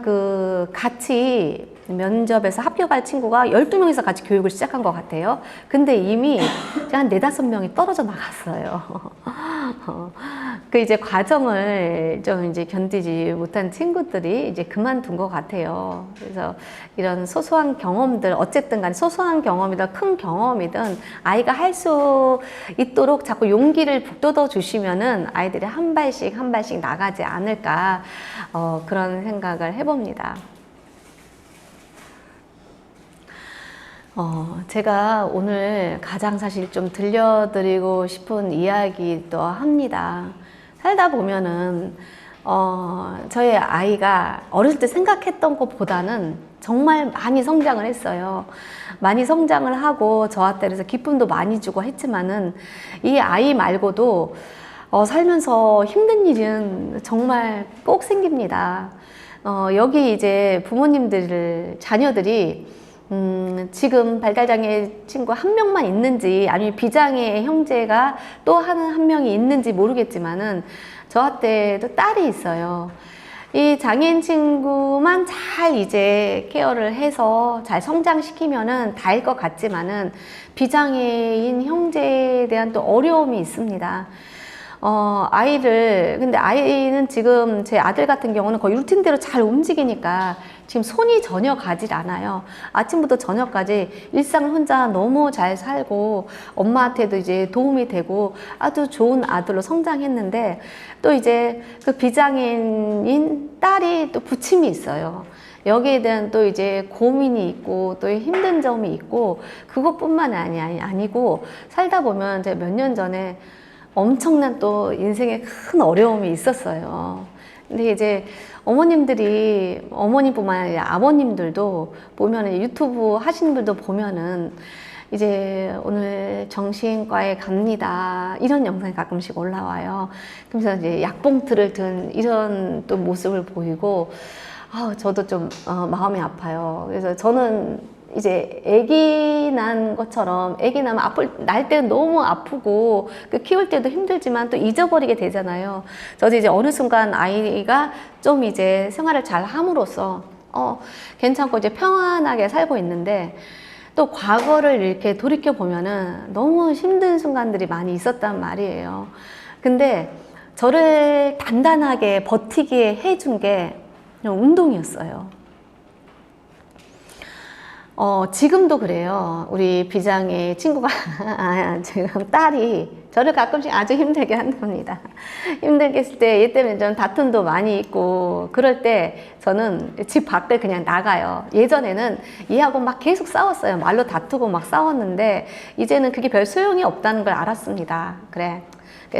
같이 면접에서 합격할 친구가 12명이서 같이 교육을 시작한 것 같아요. 근데 이미 한 4-5명이 떨어져 나갔어요. 이제 과정을 좀 이제 견디지 못한 친구들이 이제 그만둔 것 같아요. 그래서 이런 소소한 경험들, 어쨌든 간에 소소한 경험이든 큰 경험이든 아이가 할 수 있도록 자꾸 용기를 북돋워 주시면은 아이들이 한 발씩 나가지 않을까, 그런 생각을 해봅니다. 제가 오늘 가장 사실 좀 들려드리고 싶은 이야기도 합니다. 살다 보면은, 저희 아이가 어렸을 때 생각했던 것보다는 정말 많이 성장을 했어요. 많이 성장을 하고 저한테 그래서 기쁨도 많이 주고 했지만은 이 아이 말고도 살면서 힘든 일은 정말 꼭 생깁니다. 여기 이제 자녀들이 지금 발달장애 친구 한 명만 있는지 아니면 비장애 형제가 또 한 명이 있는지 모르겠지만은 저한테도 딸이 있어요. 이 장애인 친구만 잘 이제 케어를 해서 잘 성장시키면은 다일 것 같지만은 비장애인 형제에 대한 또 어려움이 있습니다. 근데 아이는 지금 제 아들 같은 경우는 거의 루틴대로 잘 움직이니까 지금 손이 전혀 가질 않아요. 아침부터 저녁까지 일상을 혼자 너무 잘 살고 엄마한테도 이제 도움이 되고 아주 좋은 아들로 성장했는데 또 이제 그 비장애인 딸이 또 부침이 있어요. 여기에 대한 또 이제 고민이 있고 또 힘든 점이 있고 그것뿐만 아니고 살다 보면 제가 몇 년 전에 엄청난 또 인생에 큰 어려움이 있었어요. 근데 이제 어머님뿐만 아니라 아버님들도 보면은 유튜브 하시는 분도 보면은 이제 오늘 정신과에 갑니다. 이런 영상이 가끔씩 올라와요. 그래서 이제 약봉투를 든 이런 또 모습을 보이고, 저도 좀 마음이 아파요. 그래서 저는 이제 아기 난 것처럼 아기 나면 날 때는 너무 아프고 키울 때도 힘들지만 또 잊어버리게 되잖아요. 저도 이제 어느 순간 아이가 좀 이제 생활을 잘 함으로써 괜찮고 이제 평안하게 살고 있는데 또 과거를 이렇게 돌이켜 보면은 너무 힘든 순간들이 많이 있었단 말이에요. 근데 저를 단단하게 버티게 해준 게 그냥 운동이었어요. 지금도 그래요. 우리 비장의 친구가, 지금 딸이 저를 가끔씩 아주 힘들게 한답니다. 힘들게 했을 때 얘 때문에 좀 다툼도 많이 있고, 그럴 때 저는 집 밖을 그냥 나가요. 예전에는 얘하고 막 계속 싸웠어요. 말로 다투고 막 싸웠는데, 이제는 그게 별 소용이 없다는 걸 알았습니다. 그래.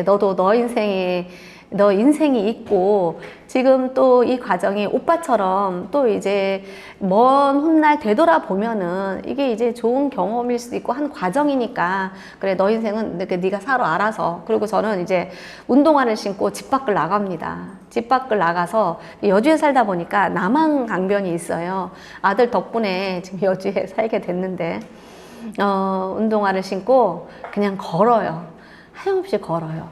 너도 너 인생이 있고, 지금 또 이 과정이 오빠처럼 또 이제 먼 훗날 되돌아보면은 이게 이제 좋은 경험일 수도 있고 한 과정이니까, 그래, 너 인생은 네가 살아 알아서. 그리고 저는 이제 운동화를 신고 집 밖을 나갑니다. 집 밖을 나가서 여주에 살다 보니까 남한 강변이 있어요. 아들 덕분에 지금 여주에 살게 됐는데, 운동화를 신고 그냥 걸어요. 하염없이 걸어요.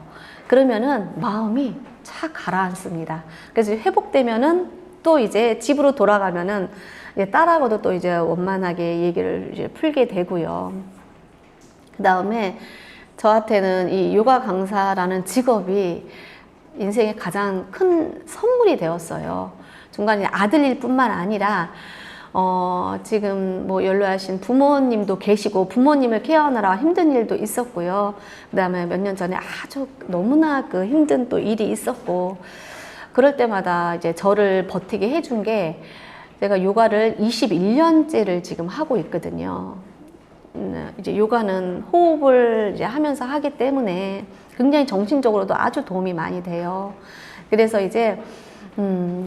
그러면은 마음이 착 가라앉습니다. 그래서 회복되면은 또 이제 집으로 돌아가면은 이제 딸하고도 또 이제 원만하게 얘기를 이제 풀게 되고요. 그 다음에 저한테는 이 요가 강사라는 직업이 인생의 가장 큰 선물이 되었어요. 중간에 아들일 뿐만 아니라 지금 뭐 연로하신 부모님도 계시고 부모님을 케어하느라 힘든 일도 있었고요. 그 다음에 몇 년 전에 아주 너무나 그 힘든 또 일이 있었고, 그럴 때마다 이제 저를 버티게 해준 게, 제가 요가를 21년째를 지금 하고 있거든요. 이제 요가는 호흡을 이제 하면서 하기 때문에 굉장히 정신적으로도 아주 도움이 많이 돼요. 그래서 이제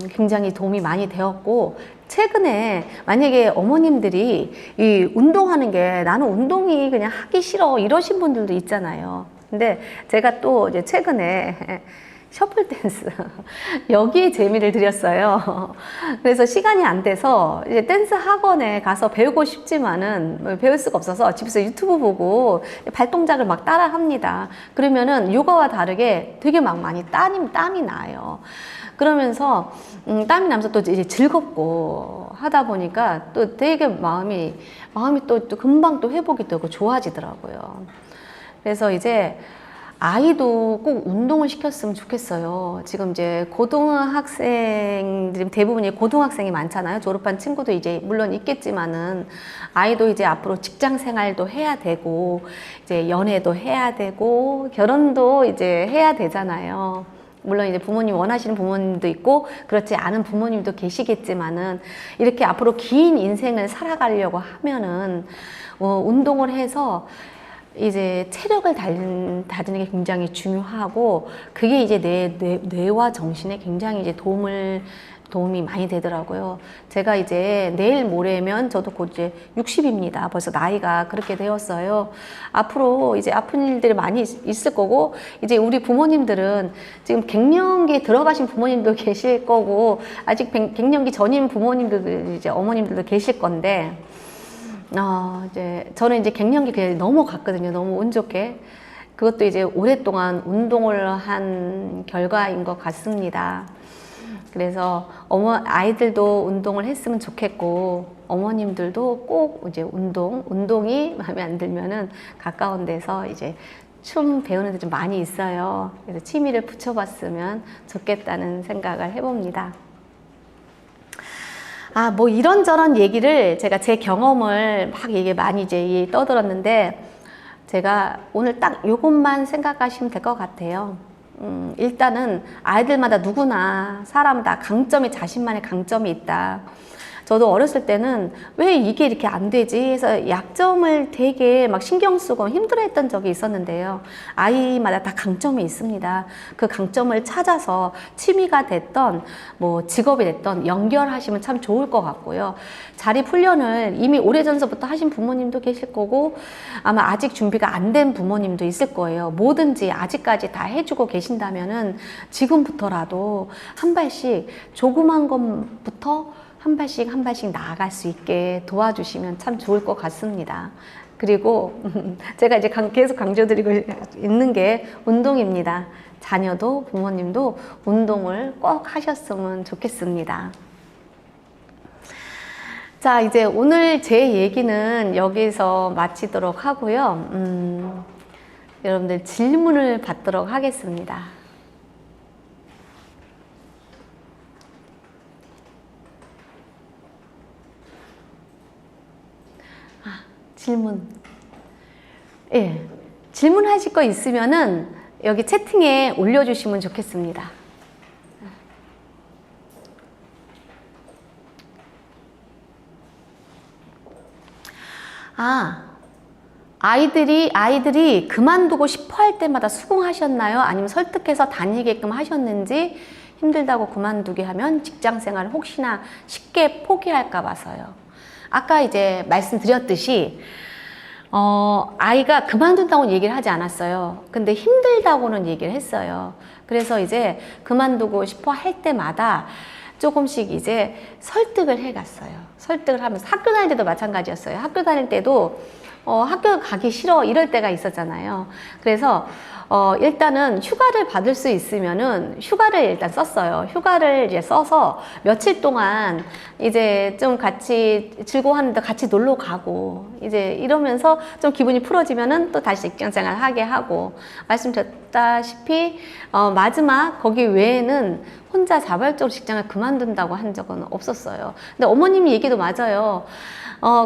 굉장히 도움이 많이 되었고, 최근에 만약에 어머님들이 이 운동하는 게 나는 운동이 그냥 하기 싫어 이러신 분들도 있잖아요. 근데 제가 또 이제 최근에 셔플 댄스 여기에 재미를 들였어요. 그래서 시간이 안 돼서 이제 댄스 학원에 가서 배우고 싶지만은 배울 수가 없어서 집에서 유튜브 보고 발동작을 막 따라 합니다. 그러면은 요가와 다르게 되게 막 많이 땀이 나요. 그러면서 땀이 나면서 또 이제 즐겁고 하다 보니까 또 되게 마음이 또 금방 또 회복이 되고 좋아지더라고요. 그래서 이제 아이도 꼭 운동을 시켰으면 좋겠어요. 지금 이제 고등학생들이 대부분이 고등학생이 많잖아요. 졸업한 친구도 이제 물론 있겠지만은, 아이도 이제 앞으로 직장 생활도 해야 되고, 이제 연애도 해야 되고, 결혼도 이제 해야 되잖아요. 물론 이제 부모님 원하시는 부모님도 있고 그렇지 않은 부모님도 계시겠지만은, 이렇게 앞으로 긴 인생을 살아가려고 하면은 운동을 해서 이제 체력을 다지는 게 굉장히 중요하고, 그게 이제 뇌와 정신에 굉장히 이제 도움이 많이 되더라고요. 제가 이제 내일 모레면 저도 곧 이제 60입니다. 벌써 나이가 그렇게 되었어요. 앞으로 이제 아픈 일들이 많이 있을 거고, 이제 우리 부모님들은 지금 갱년기에 들어가신 부모님도 계실 거고, 아직 갱년기 전인 부모님들, 이제 어머님들도 계실 건데, 이제 저는 이제 갱년기 그냥 넘어갔거든요. 너무 운 좋게. 그것도 이제 오랫동안 운동을 한 결과인 것 같습니다. 그래서 아이들도 운동을 했으면 좋겠고, 어머님들도 꼭 이제 운동이 마음에 안 들면은 가까운 데서 이제 춤 배우는 데 좀 많이 있어요. 그래서 취미를 붙여봤으면 좋겠다는 생각을 해봅니다. 뭐 이런저런 얘기를 제가 제 경험을 막 많이 이제 떠들었는데, 제가 오늘 딱 요것만 생각하시면 될 것 같아요. 일단은 아이들마다 누구나 사람 다 자신만의 강점이 있다. 저도 어렸을 때는 왜 이게 이렇게 안 되지 해서 약점을 되게 막 신경 쓰고 힘들어했던 적이 있었는데요. 아이마다 다 강점이 있습니다. 그 강점을 찾아서 취미가 됐던 뭐 직업이 됐던 연결하시면 참 좋을 것 같고요. 자립훈련을 이미 오래전서부터 하신 부모님도 계실 거고, 아마 아직 준비가 안 된 부모님도 있을 거예요. 뭐든지 아직까지 다 해주고 계신다면은 지금부터라도 한 발씩, 조그만 것부터 한 발씩 나아갈 수 있게 도와주시면 참 좋을 것 같습니다. 그리고 제가 이제 계속 강조드리고 있는 게 운동입니다. 자녀도 부모님도 운동을 꼭 하셨으면 좋겠습니다. 자, 이제 오늘 제 얘기는 여기서 마치도록 하고요. 여러분들 질문을 받도록 하겠습니다. 질문. 예. 질문하실 거 있으면은 여기 채팅에 올려주시면 좋겠습니다. 아이들이 그만두고 싶어 할 때마다 수긍하셨나요? 아니면 설득해서 다니게끔 하셨는지, 힘들다고 그만두게 하면 직장 생활을 혹시나 쉽게 포기할까 봐서요. 아까 이제 말씀드렸듯이, 아이가 그만둔다고는 얘기를 하지 않았어요. 근데 힘들다고는 얘기를 했어요. 그래서 이제 그만두고 싶어 할 때마다 조금씩 이제 설득을 해갔어요. 설득을 하면서 학교 다닐 때도 마찬가지였어요. 학교 다닐 때도 학교 가기 싫어 이럴 때가 있었잖아요. 그래서 일단은 휴가를 받을 수 있으면은 휴가를 일단 썼어요. 휴가를 이제 써서 며칠 동안 이제 좀 같이 즐거워하는데 같이 놀러 가고 이제 이러면서 좀 기분이 풀어지면은 또 다시 직장생활 하게 하고, 말씀드렸다시피 마지막 거기 외에는 혼자 자발적으로 직장을 그만둔다고 한 적은 없었어요. 근데 어머님 얘기도 맞아요.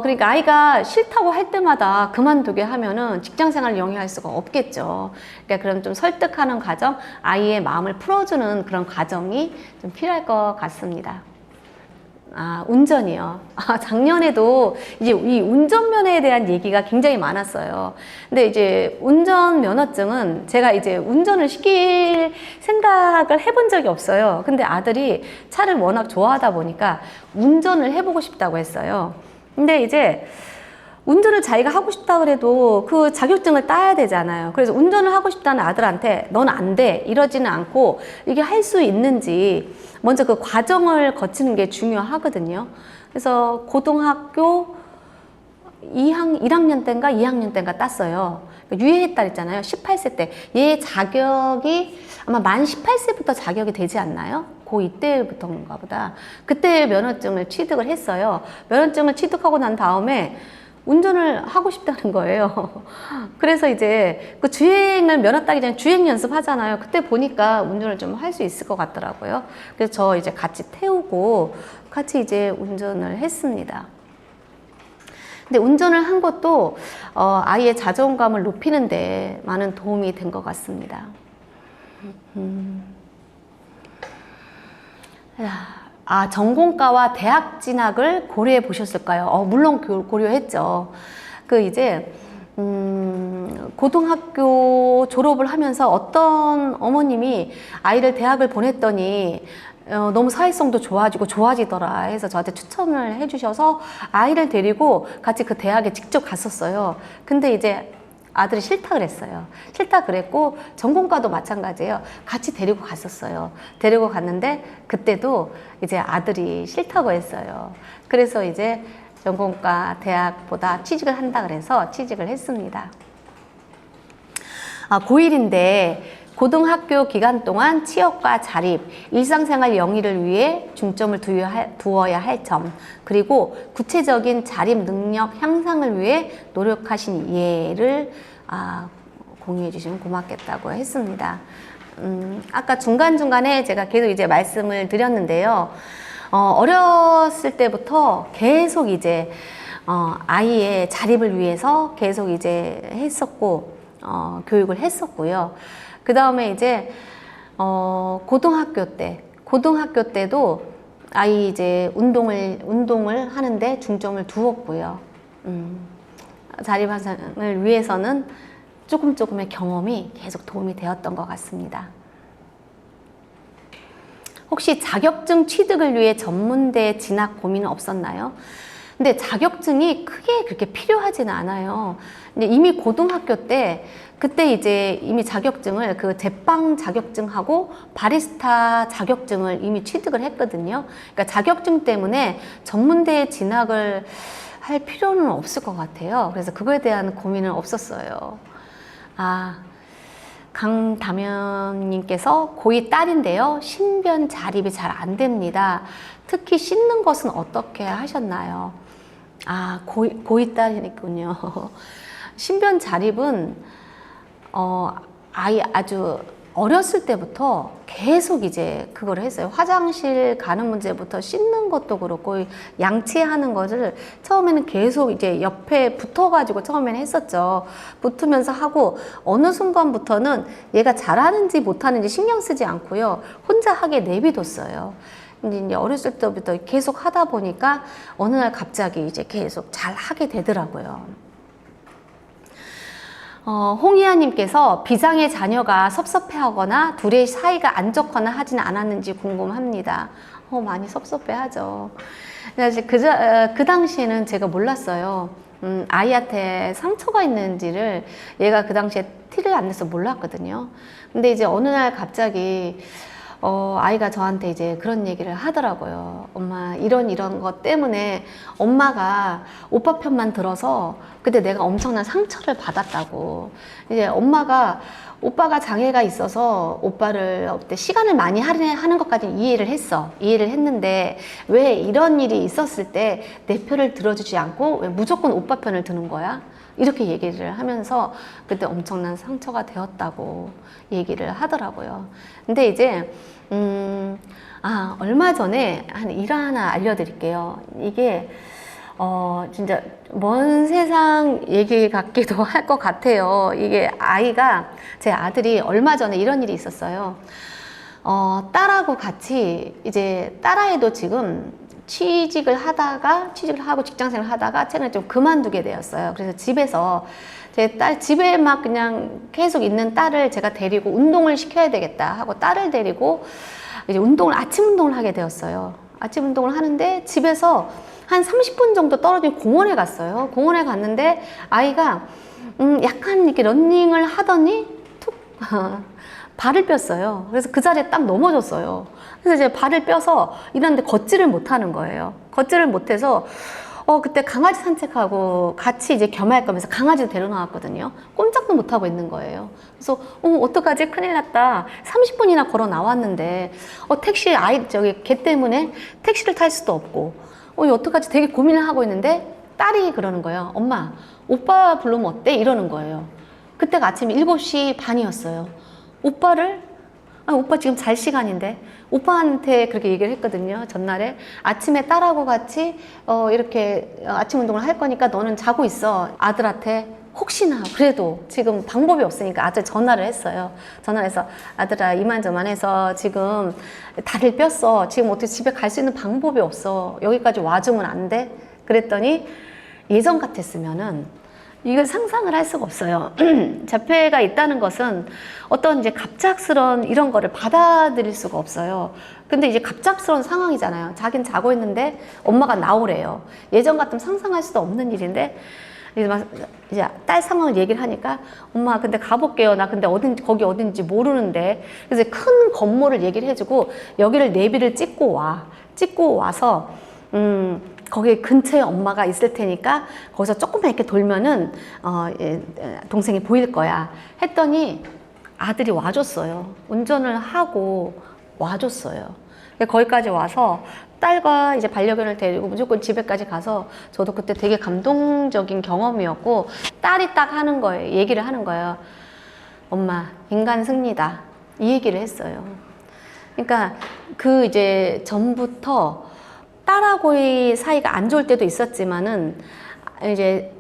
그러니까 아이가 싫다고 할 때마다 그만두게 하면은 직장 생활을 영위할 수가 없겠죠. 그러니까 그럼 좀 설득하는 과정, 아이의 마음을 풀어주는 그런 과정이 좀 필요할 것 같습니다. 운전이요. 작년에도 이제 이 운전면허에 대한 얘기가 굉장히 많았어요. 근데 이제 운전면허증은 제가 이제 운전을 시킬 생각을 해본 적이 없어요. 근데 아들이 차를 워낙 좋아하다 보니까 운전을 해보고 싶다고 했어요. 근데 이제 운전을 자기가 하고 싶다 그래도 그 자격증을 따야 되잖아요. 그래서 운전을 하고 싶다는 아들한테 넌 안 돼 이러지는 않고 이게 할 수 있는지 먼저 그 과정을 거치는 게 중요하거든요. 그래서 고등학교 1학년 때인가 2학년 때인가 땄어요. 유예했다 했잖아요. 18세 때. 얘 자격이 아마 만 18세부터 자격이 되지 않나요? 고2 때부터인가 보다. 그때 면허증을 취득을 했어요. 면허증을 취득하고 난 다음에 운전을 하고 싶다는 거예요. 그래서 이제 그 주행을 면허 따기 전에 주행 연습 하잖아요. 그때 보니까 운전을 좀 할 수 있을 것 같더라고요. 그래서 저 이제 같이 태우고 같이 이제 운전을 했습니다. 근데 운전을 한 것도 아이의 자존감을 높이는 데 많은 도움이 된 것 같습니다. 전공과와 대학 진학을 고려해 보셨을까요? 물론 고려했죠. 이제 고등학교 졸업을 하면서 어떤 어머님이 아이를 대학을 보냈더니 너무 사회성도 좋아지더라 해서 저한테 추천을 해주셔서 아이를 데리고 같이 그 대학에 직접 갔었어요. 근데 이제 아들이 싫다 그랬어요. 싫다 그랬고 전공과도 마찬가지예요. 같이 데리고 갔었어요. 데리고 갔는데 그때도 이제 아들이 싫다고 했어요. 그래서 이제 전공과 대학보다 취직을 한다 그래서 취직을 했습니다. 고1인데 고등학교 기간 동안 취업과 자립, 일상생활 영위를 위해 중점을 두어야 할 점, 그리고 구체적인 자립 능력 향상을 위해 노력하신 예를 공유해 주시면 고맙겠다고 했습니다. 아까 중간중간에 제가 계속 이제 말씀을 드렸는데요. 어렸을 때부터 계속 이제 아이의 자립을 위해서 계속 이제 했었고, 교육을 했었고요. 그 다음에 이제 고등학교 때도 아이 이제 운동을 하는데 중점을 두었고요. 자립 향상을 위해서는 조금의 경험이 계속 도움이 되었던 것 같습니다. 혹시 자격증 취득을 위해 전문대 진학 고민은 없었나요? 근데 자격증이 크게 그렇게 필요하지는 않아요. 근데 이미 고등학교 때 그때 이제 이미 자격증을 그 제빵 자격증하고 바리스타 자격증을 이미 취득을 했거든요. 그러니까 자격증 때문에 전문대에 진학을 할 필요는 없을 것 같아요. 그래서 그거에 대한 고민은 없었어요. 강다면님께서 고2 딸인데요. 신변 자립이 잘 안 됩니다. 특히 씻는 것은 어떻게 하셨나요? 고2 딸이군요. 신변 자립은 아주 어렸을 때부터 계속 이제 그걸 했어요. 화장실 가는 문제부터 씻는 것도 그렇고 양치하는 것을 처음에는 계속 이제 옆에 붙어가지고 처음에는 했었죠. 붙으면서 하고 어느 순간부터는 얘가 잘하는지 못하는지 신경 쓰지 않고요. 혼자 하게 내비뒀어요. 근데 이제 어렸을 때부터 계속 하다 보니까 어느 날 갑자기 이제 계속 잘 하게 되더라고요. 홍희아님께서 비장의 자녀가 섭섭해하거나 둘의 사이가 안 좋거나 하지는 않았는지 궁금합니다. 많이 섭섭해하죠. 사실 그 당시에는 제가 몰랐어요. 아이한테 상처가 있는지를 얘가 그 당시에 티를 안 내서 몰랐거든요. 근데 이제 어느 날 갑자기 아이가 저한테 이제 그런 얘기를 하더라고요. 엄마, 이런 것 때문에 엄마가 오빠 편만 들어서 그때 내가 엄청난 상처를 받았다고. 이제 오빠가 장애가 있어서 오빠를 그때 시간을 많이 하는 것까지 이해를 했는데 왜 이런 일이 있었을 때 내 편을 들어주지 않고 왜 무조건 오빠 편을 드는 거야? 이렇게 얘기를 하면서 그때 엄청난 상처가 되었다고 얘기를 하더라고요. 근데 이제 얼마 전에 한 일 하나 알려드릴게요. 이게 진짜 먼 세상 얘기 같기도 할 것 같아요. 이게 제 아들이 얼마 전에 이런 일이 있었어요. 딸하고 같이 이제 딸아이도 지금 취직을 하고 직장생활을 하다가 최근에 좀 그만두게 되었어요. 그래서 집에서 제 딸 집에 막 그냥 계속 있는 딸을 제가 데리고 운동을 시켜야 되겠다 하고 딸을 데리고 이제 아침 운동을 하게 되었어요. 아침 운동을 하는데 집에서 한 30분 정도 떨어진 공원에 갔어요. 공원에 갔는데 아이가 약간 이렇게 러닝을 하더니 툭 발을 뺐어요. 그래서 그 자리에 딱 넘어졌어요. 그래서 이제 발을 뼈서 일하는데 걷지를 못하는 거예요. 걷지를 못해서 그때 강아지 산책하고 같이 이제 겸할 거면서 강아지도 데려나왔거든요. 꼼짝도 못하고 있는 거예요. 그래서 어떡하지? 큰일 났다. 30분이나 걸어 나왔는데 걔 때문에 택시를 탈 수도 없고 어떡하지? 되게 고민을 하고 있는데 딸이 그러는 거예요. 엄마, 오빠 부르면 어때? 이러는 거예요. 그때가 아침 7시 반이었어요. 오빠 지금 잘 시간인데 오빠한테 그렇게 얘기를 했거든요. 전날에 아침에 딸하고 같이 이렇게 아침 운동을 할 거니까 너는 자고 있어. 아들한테 혹시나 그래도 지금 방법이 없으니까 아들 전화를 했어요. 전화해서 아들아, 이만저만해서 지금 다리를 뺐어. 지금 어떻게 집에 갈 수 있는 방법이 없어. 여기까지 와주면 안 돼? 그랬더니 예전 같았으면은 이걸 상상을 할 수가 없어요. 자폐가 있다는 것은 어떤 이제 갑작스러운 이런 거를 받아들일 수가 없어요. 근데 이제 갑작스러운 상황이잖아요. 자긴 자고 있는데 엄마가 나오래요. 예전 같으면 상상할 수도 없는 일인데 이제 딸 상황을 얘기를 하니까 엄마 근데 가볼게요. 나 근데 거기 어딘지 모르는데. 그래서 큰 건물을 얘기를 해주고 여기를 내비를 찍고 와서 거기 근처에 엄마가 있을 테니까 거기서 조금만 이렇게 돌면은 동생이 보일 거야 했더니 아들이 와줬어요. 운전을 하고 와줬어요. 거기까지 와서 딸과 이제 반려견을 데리고 무조건 집에까지 가서 저도 그때 되게 감동적인 경험이었고 딸이 딱 얘기를 하는 거예요. 엄마, 인간 승리다. 이 얘기를 했어요. 그러니까 그 이제 전부터 딸하고의 사이가 안 좋을 때도 있었지만은 이제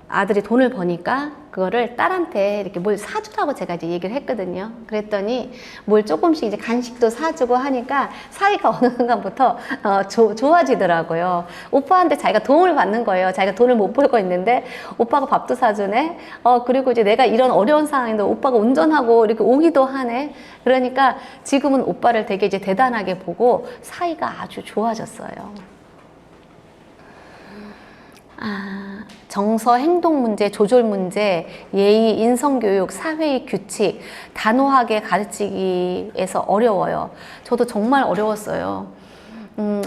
아들이 돈을 버니까 그거를 딸한테 이렇게 뭘 사주라고 제가 이제 얘기를 했거든요. 그랬더니 뭘 조금씩 이제 간식도 사주고 하니까 사이가 어느 순간부터 좋아지더라고요. 오빠한테 자기가 도움을 받는 거예요. 자기가 돈을 못 벌고 있는데 오빠가 밥도 사주네. 그리고 이제 내가 이런 어려운 상황인데 오빠가 운전하고 이렇게 오기도 하네. 그러니까 지금은 오빠를 되게 이제 대단하게 보고 사이가 아주 좋아졌어요. 정서, 행동 문제, 조절 문제, 예의, 인성교육, 사회의 규칙, 단호하게 가르치기에서 어려워요. 저도 정말 어려웠어요.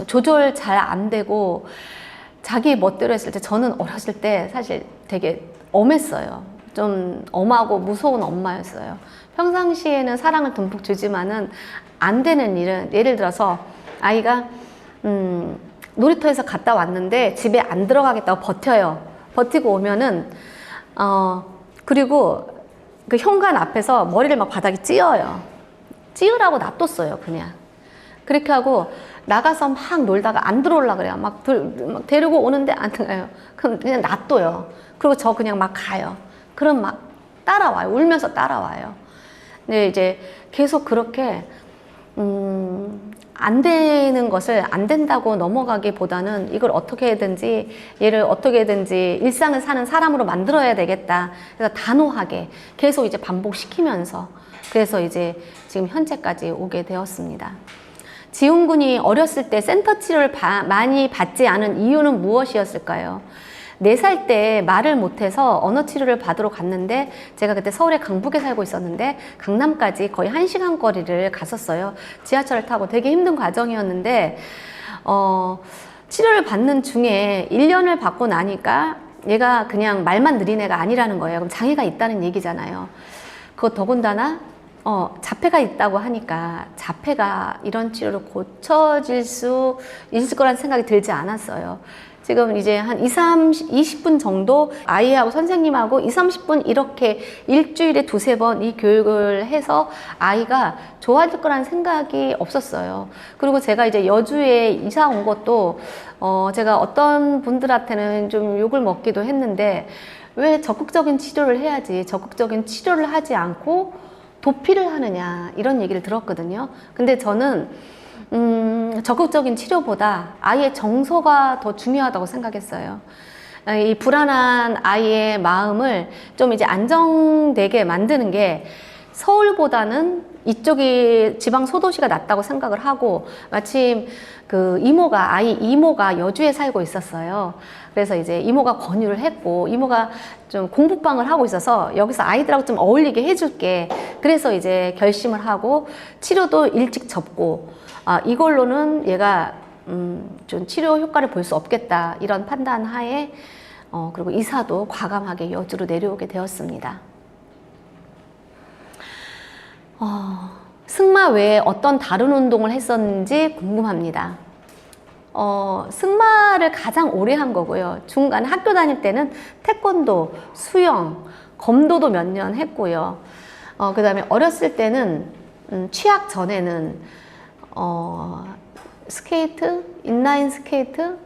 조절 잘 안 되고 자기 멋대로 했을 때 저는 어렸을 때 사실 되게 엄했어요. 좀 엄하고 무서운 엄마였어요. 평상시에는 사랑을 듬뿍 주지만은 안 되는 일은 예를 들어서 아이가 놀이터에서 갔다 왔는데 집에 안 들어가겠다고 버텨요. 버티고 오면은 그리고 그 현관 앞에서 머리를 막 바닥에 찧어요. 찌으라고 놔뒀어요, 그냥. 그렇게 하고 나가서 막 놀다가 안 들어오려고 그래요. 막 데리고 오는데 안 가요. 그럼 그냥 놔둬요. 그리고 저 그냥 막 가요. 그럼 막 따라와요. 울면서 따라와요. 근데 이제 계속 그렇게 안 되는 것을 안 된다고 넘어가기보다는 이걸 어떻게든지 얘를 어떻게든지 일상을 사는 사람으로 만들어야 되겠다. 그래서 단호하게 계속 이제 반복시키면서 그래서 이제 지금 현재까지 오게 되었습니다. 지훈 군이 어렸을 때 센터 치료를 많이 받지 않은 이유는 무엇이었을까요? 4살 때 말을 못해서 언어 치료를 받으러 갔는데 제가 그때 서울의 강북에 살고 있었는데 강남까지 거의 1시간 거리를 갔었어요. 지하철을 타고 되게 힘든 과정이었는데 치료를 받는 중에 1년을 받고 나니까 얘가 그냥 말만 느린 애가 아니라는 거예요. 그럼 장애가 있다는 얘기잖아요. 그거 더군다나 자폐가 있다고 하니까 자폐가 이런 치료를 고쳐질 수 있을 거라는 생각이 들지 않았어요. 지금 이제 한 20분 정도 아이하고 선생님하고 30분 이렇게 일주일에 2-3번 이 교육을 해서 아이가 좋아질 거라는 생각이 없었어요. 그리고 제가 이제 여주에 이사 온 것도 제가 어떤 분들한테는 좀 욕을 먹기도 했는데 왜 적극적인 치료를 해야지 적극적인 치료를 하지 않고 도피를 하느냐 이런 얘기를 들었거든요. 근데 저는 적극적인 치료보다 아이의 정서가 더 중요하다고 생각했어요. 이 불안한 아이의 마음을 좀 이제 안정되게 만드는 게 서울보다는 이쪽이 지방 소도시가 낫다고 생각을 하고 마침 그 아이 이모가 여주에 살고 있었어요. 그래서 이제 이모가 권유를 했고 이모가 좀 공부방을 하고 있어서 여기서 아이들하고 좀 어울리게 해줄게. 그래서 이제 결심을 하고 치료도 일찍 접고 이걸로는 얘가 좀 치료 효과를 볼 수 없겠다 이런 판단 하에 그리고 이사도 과감하게 여주로 내려오게 되었습니다. 승마 외에 어떤 다른 운동을 했었는지 궁금합니다. 승마를 가장 오래 한 거고요. 중간 학교 다닐 때는 태권도, 수영, 검도도 몇 년 했고요. 그 다음에 어렸을 때는 취학 전에는 스케이트, 인라인 스케이트,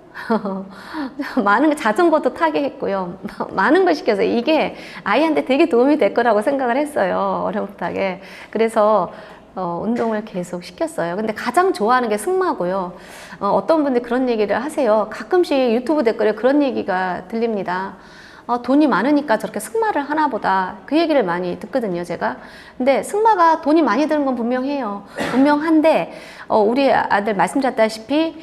많은 자전거도 타게 했고요. 많은 걸 시켜서 이게 아이한테 되게 도움이 될 거라고 생각을 했어요. 어렴풋하게. 그래서 운동을 계속 시켰어요. 근데 가장 좋아하는 게 승마고요. 어떤 분들이 그런 얘기를 하세요. 가끔씩 유튜브 댓글에 그런 얘기가 들립니다. 돈이 많으니까 저렇게 승마를 하나 보다. 그 얘기를 많이 듣거든요, 제가. 근데 승마가 돈이 많이 드는 건 분명해요. 분명한데, 우리 아들 말씀드렸다시피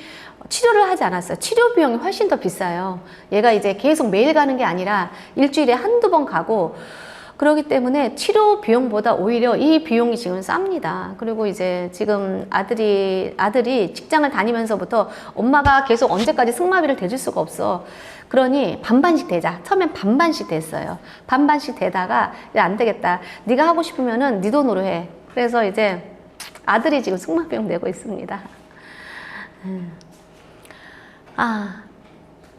치료를 하지 않았어요. 치료 비용이 훨씬 더 비싸요. 얘가 이제 계속 매일 가는 게 아니라 일주일에 1-2번 가고, 그렇기 때문에 치료 비용보다 오히려 이 비용이 지금 쌉니다. 그리고 이제 지금 아들이 직장을 다니면서부터 엄마가 계속 언제까지 승마비를 대줄 수가 없어. 그러니 반반씩 대자. 처음엔 반반씩 됐어요. 반반씩 대다가 이제 안 되겠다. 네가 하고 싶으면은 네 돈으로 해. 그래서 이제 아들이 지금 승마 비용 내고 있습니다.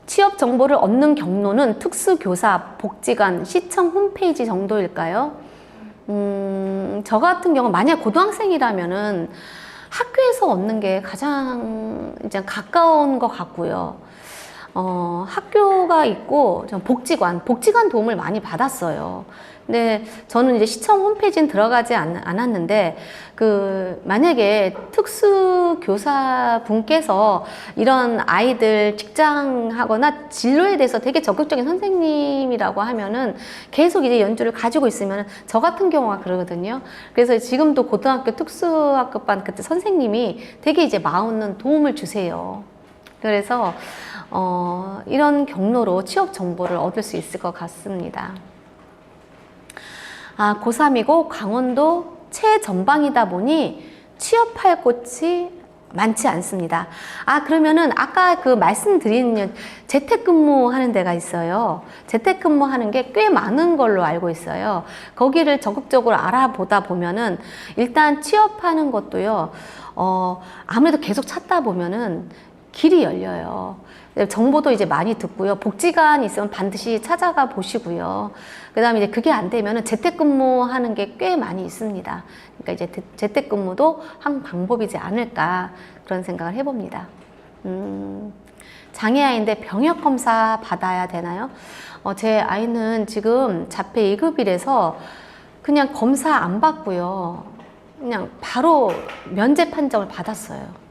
취업 정보를 얻는 경로는 특수교사, 복지관, 시청 홈페이지 정도일까요? 저 같은 경우 만약 고등학생이라면은 학교에서 얻는 게 가장 이제 가까운 것 같고요. 학교가 있고 복지관 도움을 많이 받았어요. 근데 저는 이제 시청 홈페이지는 들어가지 않았는데 만약에 특수교사 분께서 이런 아이들 직장하거나 진로에 대해서 되게 적극적인 선생님이라고 하면은 계속 이제 연주를 가지고 있으면 저 같은 경우가 그러거든요. 그래서 지금도 고등학교 특수학급반 그때 선생님이 되게 이제 마음은 도움을 주세요. 그래서 이런 경로로 취업 정보를 얻을 수 있을 것 같습니다. 고3이고 강원도 최전방이다 보니 취업할 곳이 많지 않습니다. 그러면은 아까 말씀드린 재택근무 하는 데가 있어요. 재택근무 하는 게 꽤 많은 걸로 알고 있어요. 거기를 적극적으로 알아보다 보면은 일단 취업하는 것도요, 아무래도 계속 찾다 보면은 길이 열려요. 정보도 이제 많이 듣고요. 복지관 있으면 반드시 찾아가 보시고요. 그 다음에 이제 그게 안 되면은 재택근무하는 게 꽤 많이 있습니다. 그러니까 이제 재택근무도 한 방법이지 않을까 그런 생각을 해봅니다. 장애아인데 병역 검사 받아야 되나요? 제 아이는 지금 자폐 2급이라서 그냥 검사 안 받고요. 그냥 바로 면제 판정을 받았어요.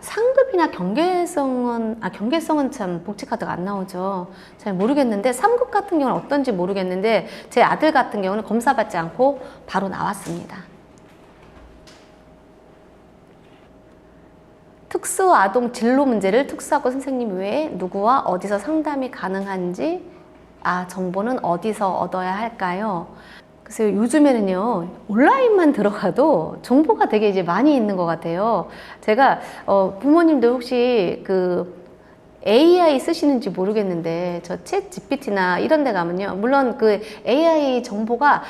상급이나 경계성은 참 복지카드가 안 나오죠. 잘 모르겠는데 3급 같은 경우는 어떤지 모르겠는데 제 아들 같은 경우는 검사 받지 않고 바로 나왔습니다. 특수아동 진로 문제를 특수학교 선생님 외에 누구와 어디서 상담이 가능한지 정보는 어디서 얻어야 할까요? 그래서 요즘에는요 온라인만 들어가도 정보가 되게 이제 많이 있는 것 같아요. 제가 부모님들 혹시 그 AI 쓰시는지 모르겠는데 저 챗 GPT나 이런 데 가면요 물론 그 AI 정보가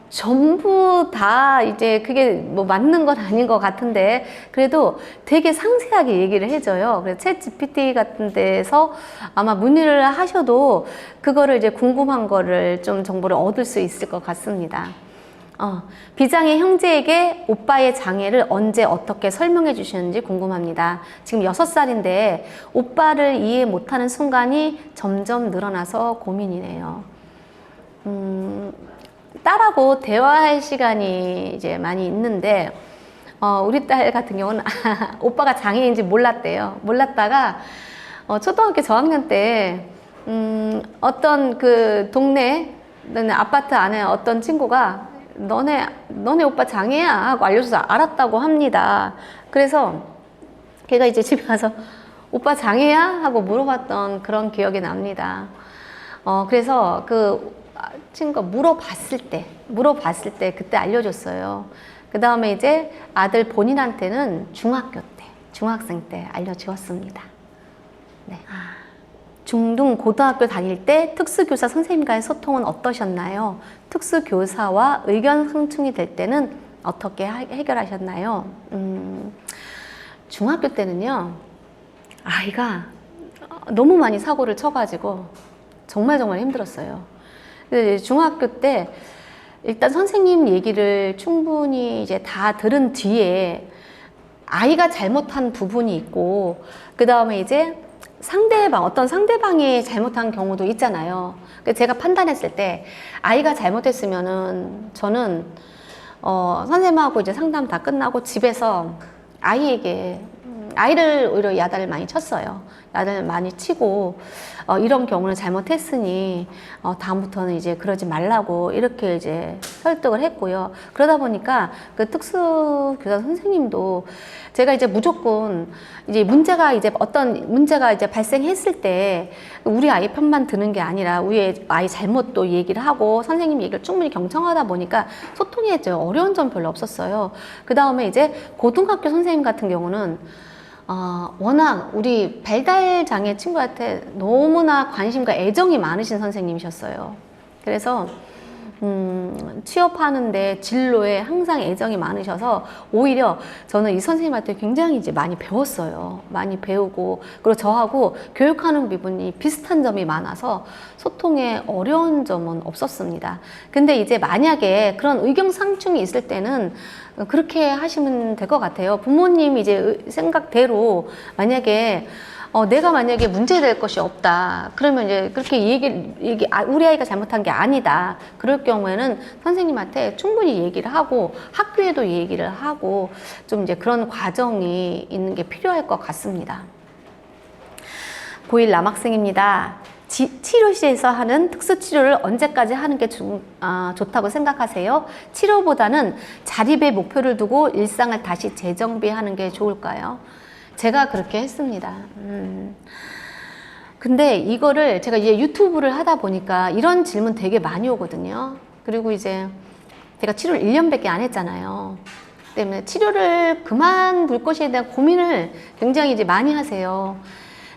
전부 다 이제 그게 뭐 맞는 건 아닌 것 같은데 그래도 되게 상세하게 얘기를 해줘요. 그래서 챗 GPT 같은 데서 아마 문의를 하셔도 그거를 이제 궁금한 거를 좀 정보를 얻을 수 있을 것 같습니다. 비장애 형제에게 오빠의 장애를 언제 어떻게 설명해 주시는지 궁금합니다. 지금 6살인데 오빠를 이해 못하는 순간이 점점 늘어나서 고민이네요. 딸하고 대화할 시간이 이제 많이 있는데 우리 딸 같은 경우는 오빠가 장애인지 몰랐대요. 몰랐다가 초등학교 저학년 때 어떤 그 동네 아파트 안에 어떤 친구가 너네 오빠 장애야 하고 알려줘서 알았다고 합니다. 그래서 걔가 이제 집에 가서 오빠 장애야 하고 물어봤던 그런 기억이 납니다. 그래서 그 친구가 물어봤을 때 그때 알려줬어요. 그 다음에 이제 아들 본인한테는 중학생 때 알려주었습니다. 네. 중등 고등학교 다닐 때 특수교사 선생님과의 소통은 어떠셨나요? 특수교사와 의견 상충이 될 때는 어떻게 해결하셨나요? 중학교 때는요 아이가 너무 많이 사고를 쳐가지고 정말 힘들었어요. 중학교 때 일단 선생님 얘기를 충분히 이제 다 들은 뒤에 아이가 잘못한 부분이 있고 그 다음에 이제 어떤 상대방이 잘못한 경우도 있잖아요. 제가 판단했을 때 아이가 잘못했으면은 저는 선생님하고 이제 상담 다 끝나고 집에서 아이를 오히려 야단을 많이 쳤어요. 야단을 많이 치고 이런 경우는 잘못했으니 다음부터는 이제 그러지 말라고 이렇게 이제 설득을 했고요. 그러다 보니까 그 특수교사 선생님도 제가 이제 무조건 이제 어떤 문제가 이제 발생했을 때 우리 아이 편만 드는 게 아니라 우리 아이 잘못도 얘기를 하고 선생님 얘기를 충분히 경청하다 보니까 소통에 이제 어려운 점 별로 없었어요. 그 다음에 이제 고등학교 선생님 같은 경우는 워낙 우리 발달장애 친구한테 너무나 관심과 애정이 많으신 선생님이셨어요. 그래서 취업하는데 진로에 항상 애정이 많으셔서 오히려 저는 이 선생님한테 굉장히 이제 많이 배웠어요. 많이 배우고 그리고 저하고 교육하는 부분이 비슷한 점이 많아서 소통에 어려운 점은 없었습니다. 근데 이제 만약에 그런 의견 상충이 있을 때는 그렇게 하시면 될 것 같아요. 부모님 이제 생각대로 만약에 내가 만약에 문제될 것이 없다. 그러면 이제 그렇게 우리 아이가 잘못한 게 아니다. 그럴 경우에는 선생님한테 충분히 얘기를 하고 학교에도 얘기를 하고 좀 이제 그런 과정이 있는 게 필요할 것 같습니다. 고1 남학생입니다. 치료실에서 하는 특수치료를 언제까지 하는 게 좋다고 생각하세요? 치료보다는 자립의 목표를 두고 일상을 다시 재정비하는 게 좋을까요? 제가 그렇게 했습니다. 근데 이거를 제가 이제 유튜브를 하다 보니까 이런 질문 되게 많이 오거든요. 그리고 이제 제가 치료를 1년밖에 안 했잖아요. 때문에 치료를 그만둘 것에 대한 고민을 굉장히 이제 많이 하세요.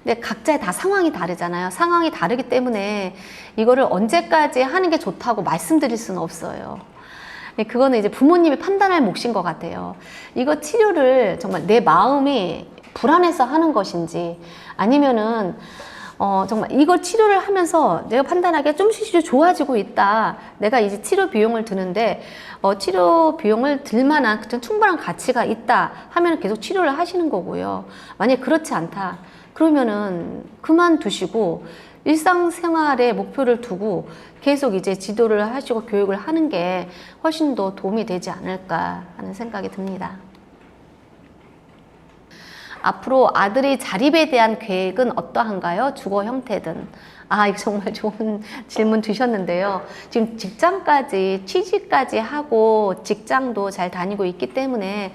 근데 각자의 다 상황이 다르잖아요. 상황이 다르기 때문에 이거를 언제까지 하는 게 좋다고 말씀드릴 수는 없어요. 그거는 이제 부모님이 판단할 몫인 것 같아요. 이거 치료를 정말 내 마음이 불안해서 하는 것인지 아니면은 정말 이걸 치료를 하면서 내가 판단하기에 좀씩 좋아지고 있다. 내가 이제 치료 비용을 드는데 치료 비용을 들 만한 충분한 가치가 있다 하면 계속 치료를 하시는 거고요. 만약에 그렇지 않다. 그러면은 그만두시고 일상생활에 목표를 두고 계속 이제 지도를 하시고 교육을 하는 게 훨씬 더 도움이 되지 않을까 하는 생각이 듭니다. 앞으로 아들이 자립에 대한 계획은 어떠한가요? 주거 형태든. 이거 정말 좋은 질문 주셨는데요. 지금 직장까지, 취직까지 하고 직장도 잘 다니고 있기 때문에,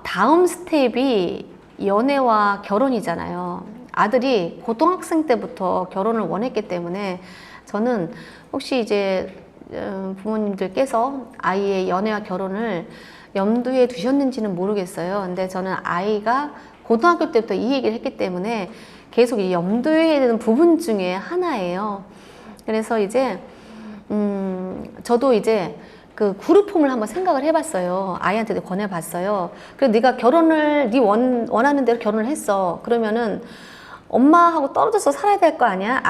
다음 스텝이 연애와 결혼이잖아요. 아들이 고등학생 때부터 결혼을 원했기 때문에 저는 혹시 이제 부모님들께서 아이의 연애와 결혼을 염두에 두셨는지는 모르겠어요. 근데 저는 아이가 고등학교 때부터 이 얘기를 했기 때문에 계속 이 염두에 두는 부분 중에 하나예요. 그래서 이제 저도 이제 그 그룹홈을 한번 생각을 해봤어요. 아이한테도 권해봤어요. 그래서 네가 결혼을 원하는 대로 결혼을 했어. 그러면은 엄마하고 떨어져서 살아야 될 거 아니야?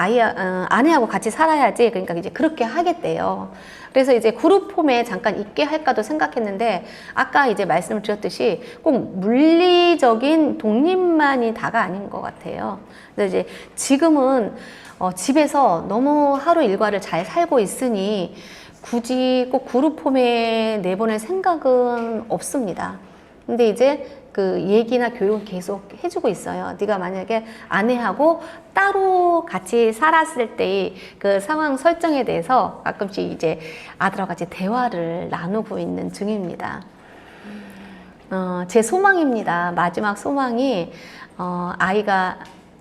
아내하고 같이 살아야지. 그러니까 이제 그렇게 하겠대요. 그래서 이제 그룹홈에 잠깐 있게 할까도 생각했는데 아까 이제 말씀을 드렸듯이 꼭 물리적인 독립만이 다가 아닌 것 같아요. 그래서 이제 지금은 집에서 너무 하루 일과를 잘 살고 있으니 굳이 꼭 그룹홈에 내보낼 생각은 없습니다. 근데 이제 그 얘기나 교육은 계속 해주고 있어요. 네가 만약에 아내하고 따로 같이 살았을 때의 그 상황 설정에 대해서 가끔씩 이제 아들하고 같이 대화를 나누고 있는 중입니다. 제 소망입니다. 마지막 소망이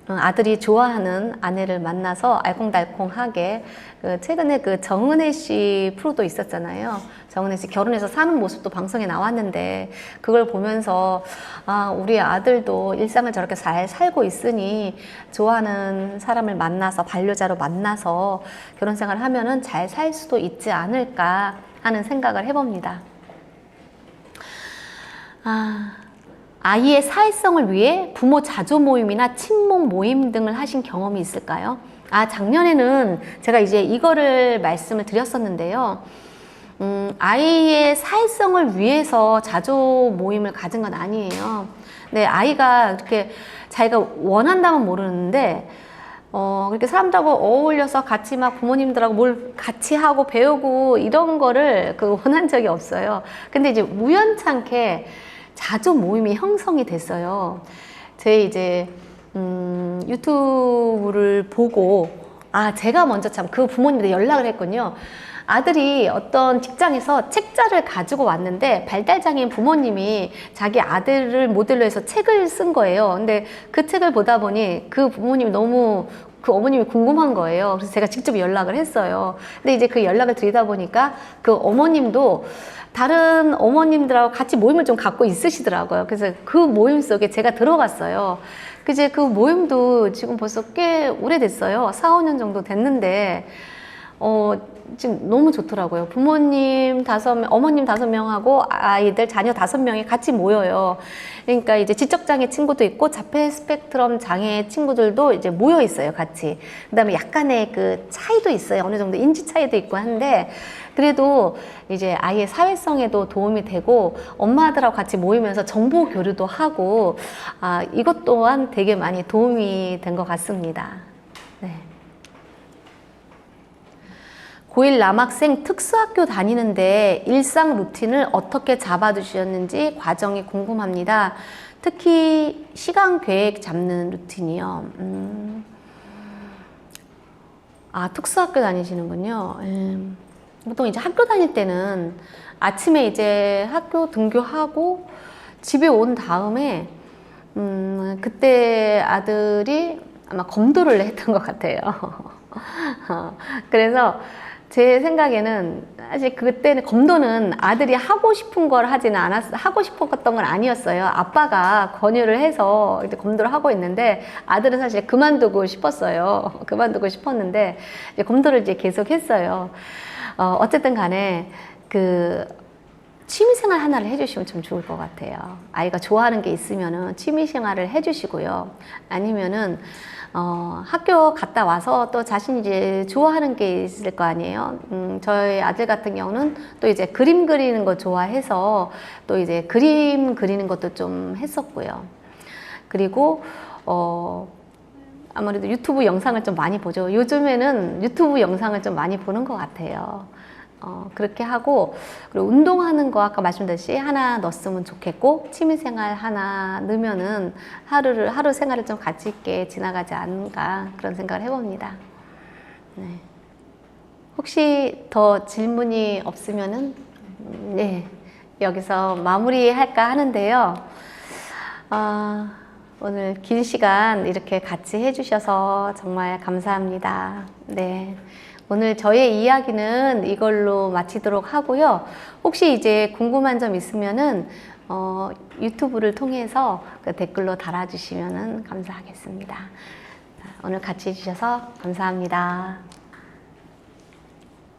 아들이 좋아하는 아내를 만나서 알콩달콩하게 최근에 그 정은혜 씨 프로도 있었잖아요. 정은혜 씨 결혼해서 사는 모습도 방송에 나왔는데 그걸 보면서 우리 아들도 일상을 저렇게 잘 살고 있으니 좋아하는 사람을 만나서 반려자로 만나서 결혼 생활을 하면은 잘 살 수도 있지 않을까 하는 생각을 해봅니다. 아이의 사회성을 위해 부모 자조 모임이나 친목 모임 등을 하신 경험이 있을까요? 작년에는 제가 이제 이거를 말씀을 드렸었는데요. 아이의 사회성을 위해서 자조 모임을 가진 건 아니에요. 근데 아이가 이렇게 자기가 원한다면 모르는데, 그렇게 사람들하고 어울려서 같이 막 부모님들하고 뭘 같이 하고 배우고 이런 거를 원한 적이 없어요. 근데 이제 우연찮게 자조 모임이 형성이 됐어요. 제 이제 유튜브를 보고 제가 먼저 참 그 부모님한테 연락을 했군요. 아들이 어떤 직장에서 책자를 가지고 왔는데 발달장애인 부모님이 자기 아들을 모델로 해서 책을 쓴 거예요. 근데 그 책을 보다 보니 그 부모님이 너무 그 어머님이 궁금한 거예요. 그래서 제가 직접 연락을 했어요. 근데 이제 그 연락을 드리다 보니까 그 어머님도 다른 어머님들하고 같이 모임을 좀 갖고 있으시더라고요. 그래서 그 모임 속에 제가 들어갔어요. 이제 그 모임도 지금 벌써 꽤 오래됐어요. 4, 5년 정도 됐는데, 지금 너무 좋더라고요. 부모님 5명, 어머님 5명하고 아이들, 자녀 5명이 같이 모여요. 그러니까 이제 지적장애 친구도 있고 자폐 스펙트럼 장애 친구들도 이제 모여 있어요, 같이. 그 다음에 약간의 그 차이도 있어요. 어느 정도 인지 차이도 있고 한데, 그래도 이제 아이의 사회성에도 도움이 되고, 엄마들하고 같이 모이면서 정보 교류도 하고, 이것 또한 되게 많이 도움이 된 것 같습니다. 네. 고1 남학생 특수학교 다니는데 일상 루틴을 어떻게 잡아두셨는지 과정이 궁금합니다. 특히 시간 계획 잡는 루틴이요. 특수학교 다니시는군요. 보통 이제 학교 다닐 때는 아침에 이제 학교 등교하고 집에 온 다음에 그때 아들이 아마 검도를 했던 것 같아요. 그래서 제 생각에는 사실 그때는 검도는 아들이 하고 싶은 걸 하지는 않았어요. 하고 싶었던 건 아니었어요. 아빠가 권유를 해서 이제 검도를 하고 있는데 아들은 사실 그만두고 싶었어요. 그만두고 싶었는데 이제 검도를 이제 계속 했어요. 어쨌든 간에 취미생활 하나를 해주시면 좀 좋을 것 같아요. 아이가 좋아하는 게 있으면은 취미생활을 해주시고요. 아니면은 학교 갔다 와서 또 자신이 이제 좋아하는 게 있을 거 아니에요. 저희 아들 같은 경우는 또 이제 그림 그리는 거 좋아해서 또 이제 그림 그리는 것도 좀 했었고요. 그리고 아무래도 유튜브 영상을 좀 많이 보죠. 요즘에는 유튜브 영상을 좀 많이 보는 것 같아요. 그렇게 하고, 그리고 운동하는 거 아까 말씀드렸듯이 하나 넣었으면 좋겠고, 취미생활 하나 넣으면은 하루 생활을 좀 가치 있게 지나가지 않을까 그런 생각을 해봅니다. 네. 혹시 더 질문이 없으면은 네, 여기서 마무리할까 하는데요. 오늘 긴 시간 이렇게 같이 해주셔서 정말 감사합니다. 네. 오늘 저의 이야기는 이걸로 마치도록 하고요. 혹시 이제 궁금한 점 있으면은 유튜브를 통해서 그 댓글로 달아주시면은 감사하겠습니다. 오늘 같이 해주셔서 감사합니다.